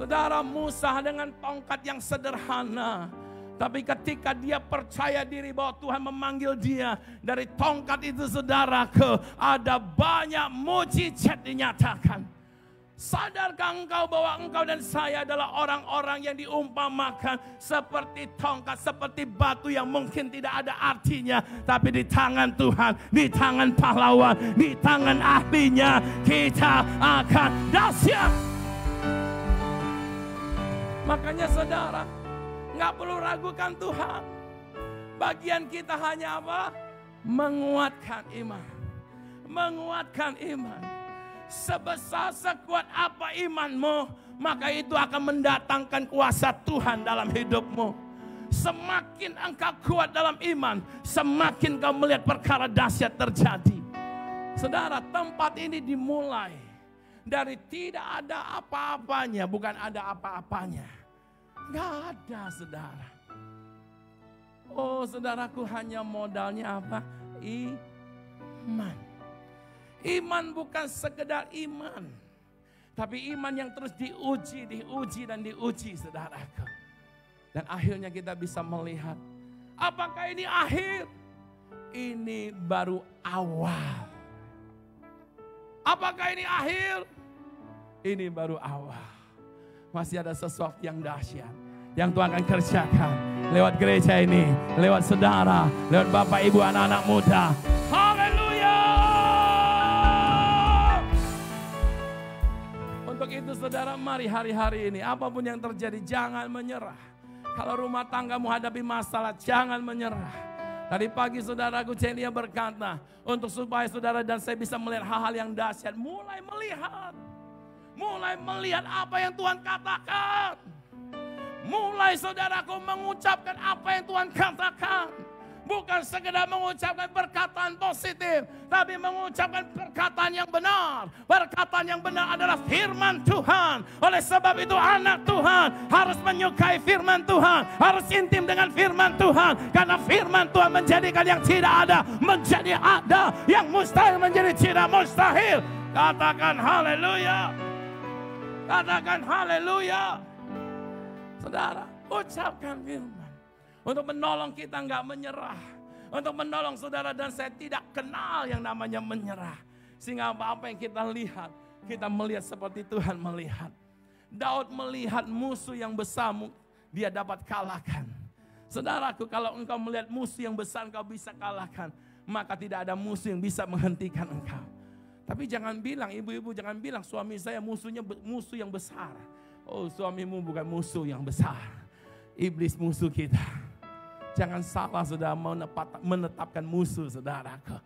Saudara, Musa dengan tongkat yang sederhana, tapi ketika dia percaya diri bahwa Tuhan memanggil dia, dari tongkat itu saudaraku, ada banyak mujizat dinyatakan. Sadarkah engkau bahwa engkau dan saya adalah orang-orang yang diumpamakan seperti tongkat, seperti batu yang mungkin tidak ada artinya, tapi di tangan Tuhan, di tangan pahlawan, di tangan ahlinya, kita akan dahsyat. Makanya saudara, nggak perlu ragukan Tuhan. Bagian kita hanya apa? Menguatkan iman. Menguatkan iman. Sebesar sekuat apa imanmu, maka itu akan mendatangkan kuasa Tuhan dalam hidupmu. Semakin engkau kuat dalam iman, semakin kau melihat perkara dahsyat terjadi. Saudara, tempat ini dimulai dari tidak ada apa-apanya, bukan ada apa-apanya. Gak ada, saudara. Oh, saudaraku, hanya modalnya apa? Iman. Iman bukan sekedar iman, tapi iman yang terus diuji dan diuji, saudaraku. Dan akhirnya kita bisa melihat, apakah ini akhir? Ini baru awal. Apakah ini akhir? Ini baru awal. Masih ada sesuatu yang dahsyat yang Tuhan akan kerjakan lewat gereja ini, lewat saudara, lewat bapak ibu anak-anak muda. Haleluya! Untuk itu saudara, mari hari-hari ini apapun yang terjadi jangan menyerah. Kalau rumah tanggamu hadapi masalah, jangan menyerah. Tadi pagi saudaraku Celia berkata, untuk supaya saudara dan saya bisa melihat hal-hal yang dahsyat, mulai melihat apa yang Tuhan katakan. Mulai saudaraku mengucapkan apa yang Tuhan katakan. Bukan sekedar mengucapkan perkataan positif, tapi mengucapkan perkataan yang benar. Perkataan yang benar adalah firman Tuhan. Oleh sebab itu anak Tuhan harus menyukai firman Tuhan, harus intim dengan firman Tuhan. Karena firman Tuhan menjadikan yang tidak ada menjadi ada, yang mustahil menjadi tidak mustahil. Katakan haleluya. Katakan haleluya. Saudara, ucapkan firman untuk menolong kita nggak menyerah, untuk menolong saudara dan saya tidak kenal yang namanya menyerah. Sehingga apa yang kita lihat, kita melihat seperti Tuhan melihat. Daud melihat musuh yang besar, dia dapat kalahkan. Saudaraku, kalau engkau melihat musuh yang besar engkau bisa kalahkan, maka tidak ada musuh yang bisa menghentikan engkau. Tapi jangan bilang, ibu-ibu jangan bilang suami saya musuhnya musuh yang besar. Oh, suamimu bukan musuh yang besar. Iblis musuh kita. Jangan salah saudara menetapkan musuh saudaraku.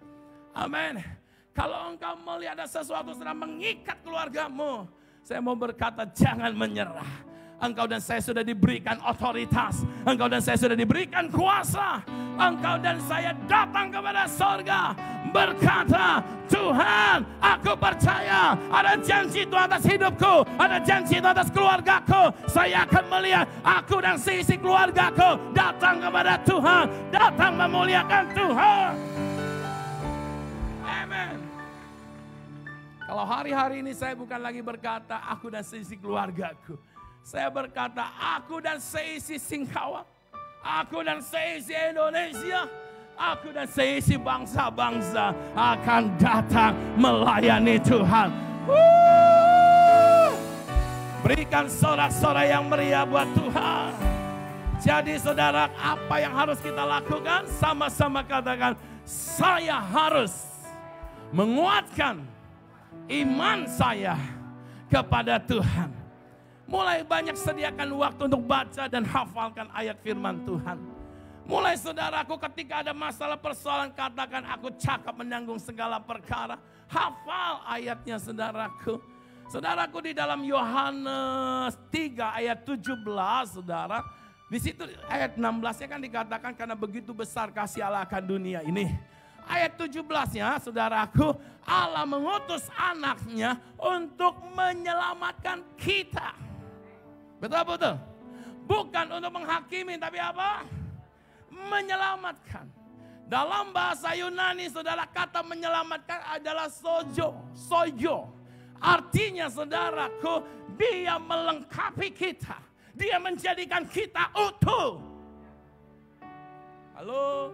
Amin. Kalau engkau melihat ada sesuatu sedang mengikat keluargamu, saya mau berkata jangan menyerah. Engkau dan saya sudah diberikan otoritas. Engkau dan saya sudah diberikan kuasa. Engkau dan saya datang kepada sorga, berkata, Tuhan, aku percaya ada janji Tuhan atas hidupku, ada janji Tuhan atas keluargaku. Saya akan melihat aku dan seisi keluargaku datang kepada Tuhan, datang memuliakan Tuhan. Amin. Kalau hari-hari ini saya bukan lagi berkata aku dan seisi keluargaku, saya berkata aku dan seisi Singkawang, aku dan seisi Indonesia, aku dan seisi bangsa-bangsa akan datang melayani Tuhan. Berikan sorak-sorai yang meriah buat Tuhan. Jadi saudara, apa yang harus kita lakukan? Sama-sama katakan, saya harus menguatkan iman saya kepada Tuhan. Mulai banyak sediakan waktu untuk baca dan hafalkan ayat firman Tuhan. Mulai saudaraku ketika ada masalah persoalan katakan aku cakap menanggung segala perkara. Hafal ayatnya saudaraku. Saudaraku di dalam Yohanes 3 ayat 17 saudara. Di situ ayat 16-nya kan dikatakan karena begitu besar kasih Allah akan dunia ini. Ayat 17-nya saudaraku, Allah mengutus anaknya untuk menyelamatkan kita. Betul-betul. Bukan untuk menghakimi tapi apa? Menyelamatkan. Dalam bahasa Yunani saudara kata menyelamatkan adalah sojo. Artinya saudaraku, dia melengkapi kita. Dia menjadikan kita utuh. Halo?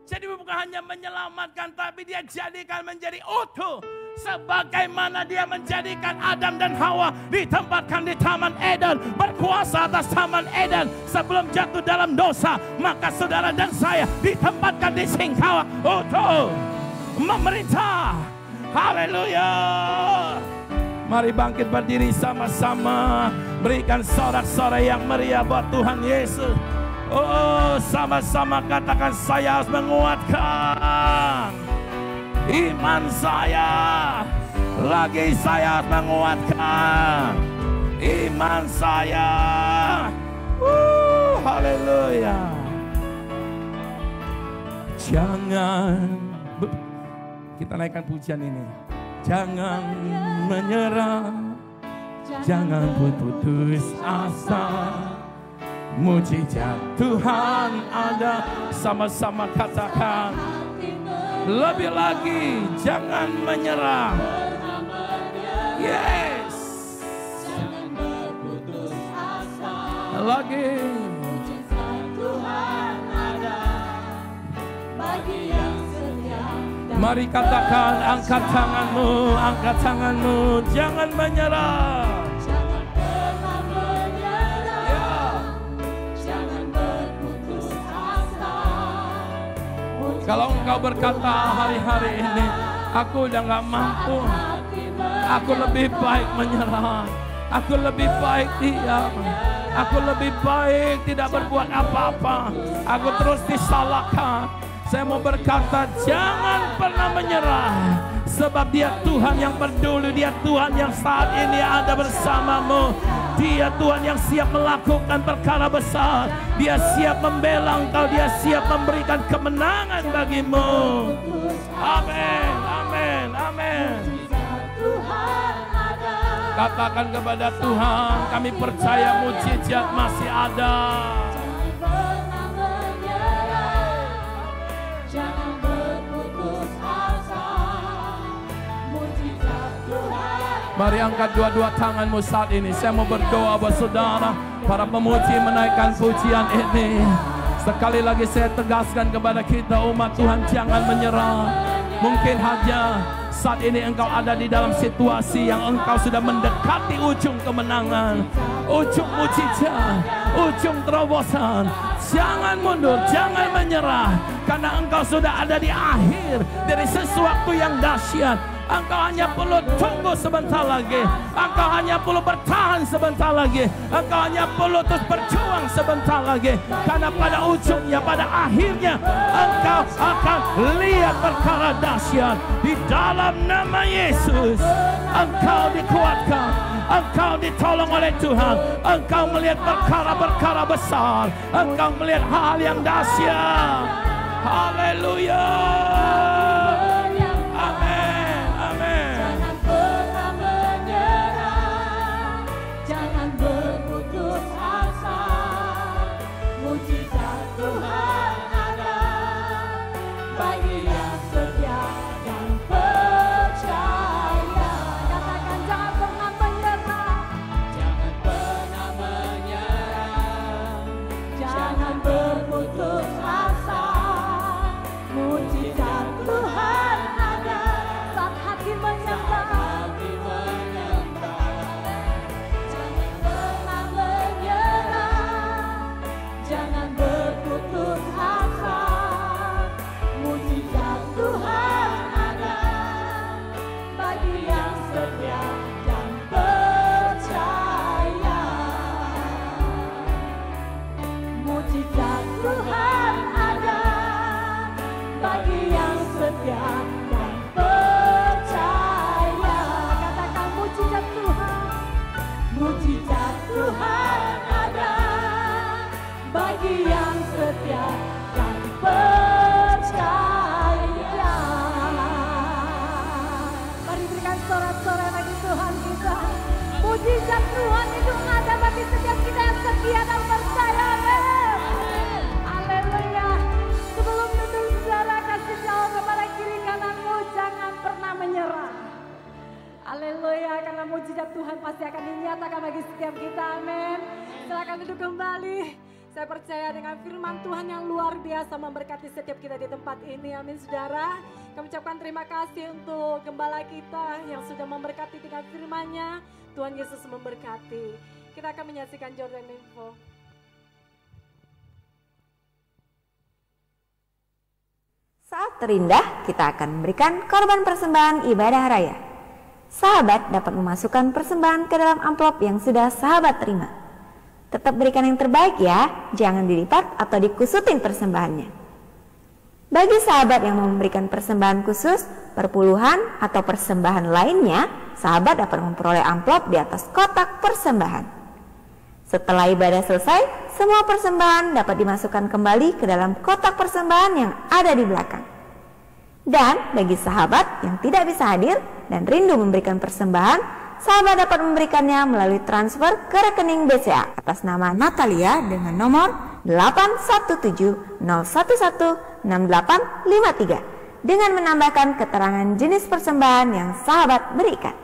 Jadi bukan hanya menyelamatkan, tapi dia jadikan menjadi utuh. Sebagaimana dia menjadikan Adam dan Hawa ditempatkan di Taman Eden, berkuasa atas Taman Eden sebelum jatuh dalam dosa. Maka saudara dan saya ditempatkan di Singkawa utuh, memerintah. Haleluya. Mari bangkit berdiri sama-sama, berikan sorak-sorai yang meriah buat Tuhan Yesus. Oh, sama-sama katakan, saya harus menguatkan iman saya. Lagi saya harus menguatkan iman saya. Haleluya. Jangan, kita naikkan pujian ini. Jangan menyerah, jangan putus asa. Mujizat Tuhan ada. Sama-sama katakan, lebih lagi, jangan menyerah. Yes. Jangan berputus asa. Lagi. Mujizat Tuhan ada bagi yang setia. Mari katakan, angkat tanganmu, jangan menyerah. Kalau engkau berkata hari-hari ini, aku udah gak mampu, aku lebih baik menyerah, aku lebih baik diam, aku lebih baik tidak berbuat apa-apa, aku terus disalahkan. Saya mau berkata, jangan pernah menyerah, sebab dia Tuhan yang peduli, dia Tuhan yang saat ini ada bersamamu. Dia Tuhan yang siap melakukan perkara besar. Dia siap membela engkau, dia siap memberikan kemenangan bagimu. Amin, amin, amin. Katakan kepada Tuhan, kami percaya mujizat masih ada. Mari angkat dua-dua tanganmu saat ini. Saya mau berdoa buat saudara. Para pemuji menaikkan pujian ini. Sekali lagi saya tegaskan kepada kita umat Tuhan, jangan menyerah. Mungkin saja saat ini engkau ada di dalam situasi yang engkau sudah mendekati ujung kemenangan, ujung mujizat, ujung terobosan. Jangan mundur, jangan menyerah, karena engkau sudah ada di akhir dari sesuatu yang dahsyat. Engkau hanya perlu tunggu sebentar lagi. Engkau hanya perlu bertahan sebentar lagi. Engkau hanya perlu terus berjuang sebentar lagi. Karena pada ujungnya, pada akhirnya, engkau akan lihat perkara dahsyat. Di dalam nama Yesus, engkau dikuatkan, engkau ditolong oleh Tuhan. Engkau melihat perkara-perkara besar. Engkau melihat hal yang dahsyat. Haleluya. Mujizat Tuhan itu ada bagi setiap kita yang setia dan percaya. Haleluya. Sebelum duduk saudara, kasih jawab kepada kiri kananmu, jangan pernah menyerah. Haleluya. silakan duduk kembali. Saya percaya dengan firman Tuhan yang luar biasa memberkati setiap kita di tempat ini. Amin saudara. Kami ucapkan terima kasih untuk gembala kita yang sudah memberkati dengan firman-Nya. Tuhan Yesus memberkati. Kita akan menyaksikan Jordan Info. Saat terindah, kita akan memberikan korban persembahan ibadah raya. Sahabat dapat memasukkan persembahan ke dalam amplop yang sudah sahabat terima. Tetap berikan yang terbaik ya, jangan dilipat atau dikusutin persembahannya. Bagi sahabat yang mau memberikan persembahan khusus, perpuluhan atau persembahan lainnya, sahabat dapat memperoleh amplop di atas kotak persembahan. Setelah ibadah selesai, semua persembahan dapat dimasukkan kembali ke dalam kotak persembahan yang ada di belakang. Dan bagi sahabat yang tidak bisa hadir dan rindu memberikan persembahan, sahabat dapat memberikannya melalui transfer ke rekening BCA atas nama Natalia dengan nomor 81701116853 dengan menambahkan keterangan jenis persembahan yang sahabat berikan.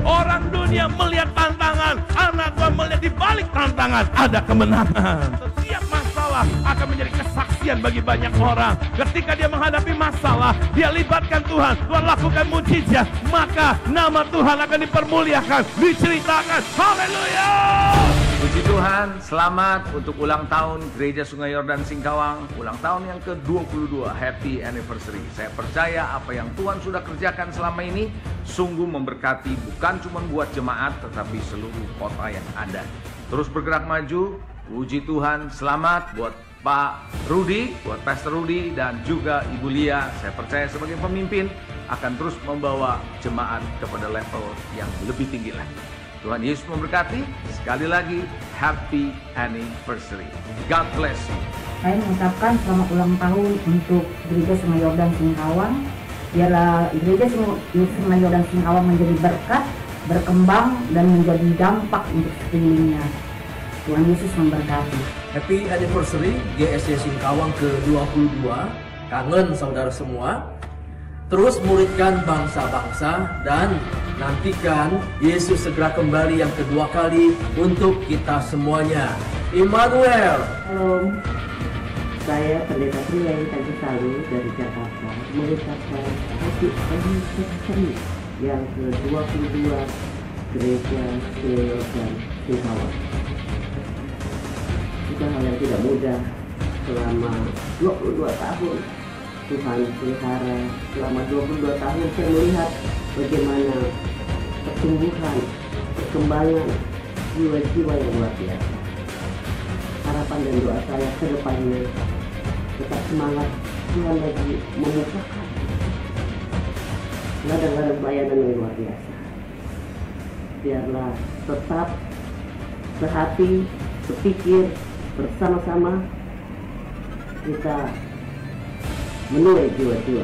Orang dunia melihat tantangan, anak gua melihat di balik tantangan ada kemenangan. Setiap masalah akan menjadi kesaksian bagi banyak orang. Ketika dia menghadapi masalah, dia libatkan Tuhan, Tuhan lakukan mujizat, maka nama Tuhan akan dipermuliakan, diceritakan. Haleluya! Puji Tuhan, selamat untuk ulang tahun Gereja Sungai Yordan Singkawang, ulang tahun yang ke-22, happy anniversary. Saya percaya apa yang Tuhan sudah kerjakan selama ini sungguh memberkati bukan cuma buat jemaat tetapi seluruh kota yang ada. Terus bergerak maju, puji Tuhan, selamat buat Pak Rudi, buat Pastor Rudi dan juga Ibu Lia. Saya percaya sebagai pemimpin akan terus membawa jemaat kepada level yang lebih tinggi lagi. Tuhan Yesus memberkati. Sekali lagi, happy anniversary. God bless you. Saya mengucapkan selamat ulang tahun untuk Gereja Sungai Yordan Singkawang. Biarlah Gereja Sungai Yordan Singkawang menjadi berkat, berkembang, dan menjadi dampak untuk sekelilingnya. Tuhan Yesus memberkati. Happy anniversary GSC Singkawang ke-22. Kangen saudara semua. Terus muridkan bangsa-bangsa dan nantikan Yesus segera kembali yang kedua kali untuk kita semuanya. Immanuel. Halo, saya Pendeta Prilay Tanjung Salu dari Jakarta mengucapkan happy anniversary yang ke-22 Gereja Sungai Yordan Singkawang. Bukan hal yang tidak mudah selama 22 tahun. Tuhan pelihara selama 22 tahun saya melihat bagaimana pertumbuhan, perkembangan jiwa-jiwa yang luar biasa. Harapan dan doa saya ke depannya tetap semangat, Tuhan lagi membukakan ladang-ladang pelayanan yang luar biasa. Biarlah tetap sehati, berpikir bersama-sama kita menuai jiwa-jiwa.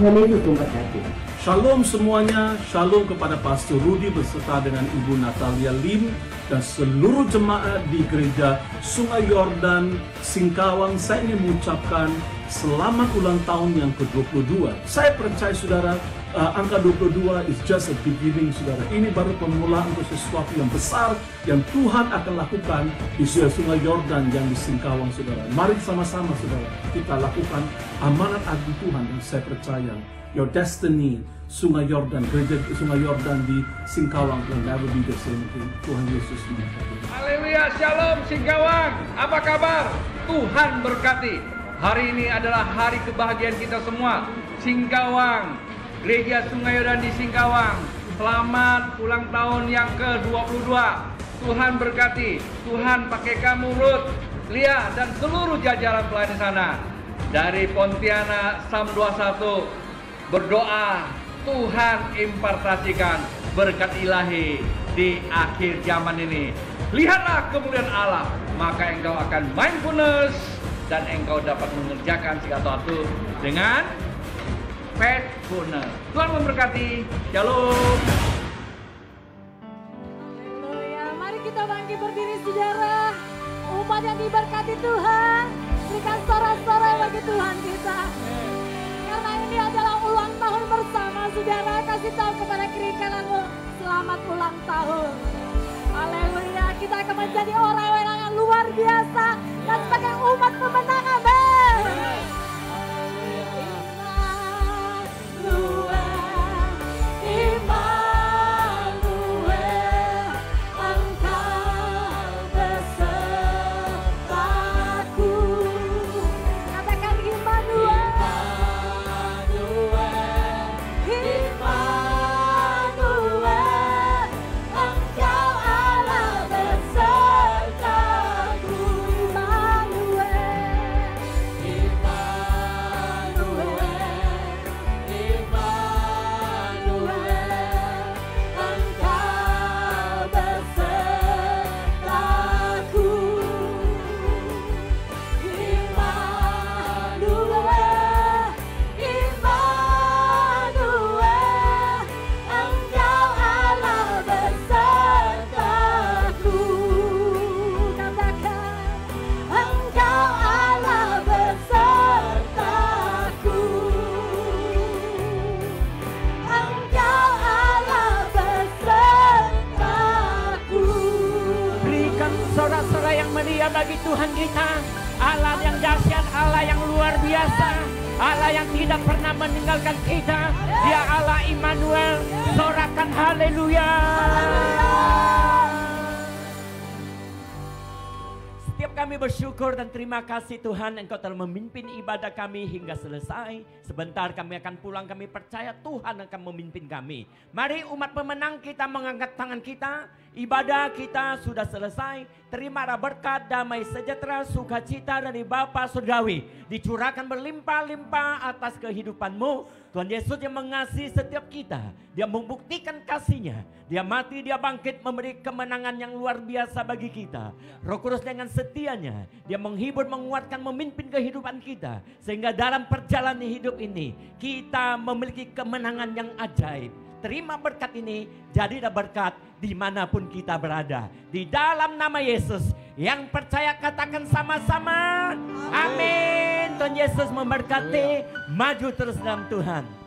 Tuhan Yesus memberkati. Shalom semuanya, shalom kepada Pastor Rudi beserta dengan Ibu Natalia Lim dan seluruh jemaat di Gereja Sungai Yordan Singkawang. Saya ingin mengucapkan selamat ulang tahun yang ke-22. Saya percaya saudara, angka 22 is just a beginning saudara. Ini baru permulaan untuk sesuatu yang besar yang Tuhan akan lakukan di Sungai Yordan yang di Singkawang saudara. Mari sama-sama saudara kita lakukan amanat agung Tuhan dan saya percaya your destiny, Sungai Yordan, Gereja Sungai Yordan di Singkawang will never be the same again. Tuhan Yesus memberkati. Haleluya, shalom Singkawang. Apa kabar? Tuhan berkati. Hari ini adalah hari kebahagiaan kita semua. Singkawang, Gereja Sungai Yordan di Singkawang. Selamat ulang tahun yang ke-22. Tuhan berkati. Tuhan pakai kamu Ruth, Lia dan seluruh jajaran pelayan di sana. Dari Pontianak Psalm 21 berdoa Tuhan impartasikan berkat ilahi di akhir zaman ini. Lihatlah kemuliaan Allah, maka engkau akan mindfulness dan engkau dapat mengerjakan segala sesuatu dengan faithfulness. Tuhan memberkati. Shalom. Haleluya. kita bangkit berdiri saudara. Umat yang diberkati Tuhan, berikan sorak-sorai bagi Tuhan kita. Karena ini adalah ulang tahun bersama saudara, kasih tahu kepada kiri kananmu, selamat ulang tahun. Haleluya, kita akan menjadi orang-orang yang luar biasa dan sebagai umat pemenang, amin. Bagi Tuhan kita, Allah yang dahsyat, Allah yang luar biasa, Allah yang tidak pernah meninggalkan kita. Dia Allah Immanuel. Sorakan haleluya. Setiap kami bersyukur dan terima kasih Tuhan, Engkau telah memimpin ibadah kami hingga selesai. Sebentar kami akan pulang, kami percaya Tuhan akan memimpin kami. Mari umat pemenang kita mengangkat tangan kita. Ibadah kita sudah selesai. Terimalah berkat, damai sejahtera, sukacita dari Bapa Surgawi dicurahkan berlimpah-limpah atas kehidupanmu. Tuhan Yesus yang mengasihi setiap kita, Dia membuktikan kasih-Nya. Dia mati, Dia bangkit, memberi kemenangan yang luar biasa bagi kita. Roh Kudus dengan setianya, Dia menghibur, menguatkan, memimpin kehidupan kita. Sehingga dalam perjalanan hidup ini, kita memiliki kemenangan yang ajaib. Terima berkat ini, jadilah berkat dimanapun kita berada. Di dalam nama Yesus, yang percaya katakan sama-sama. Amin. Tuhan Yesus memberkati, maju terus dalam Tuhan.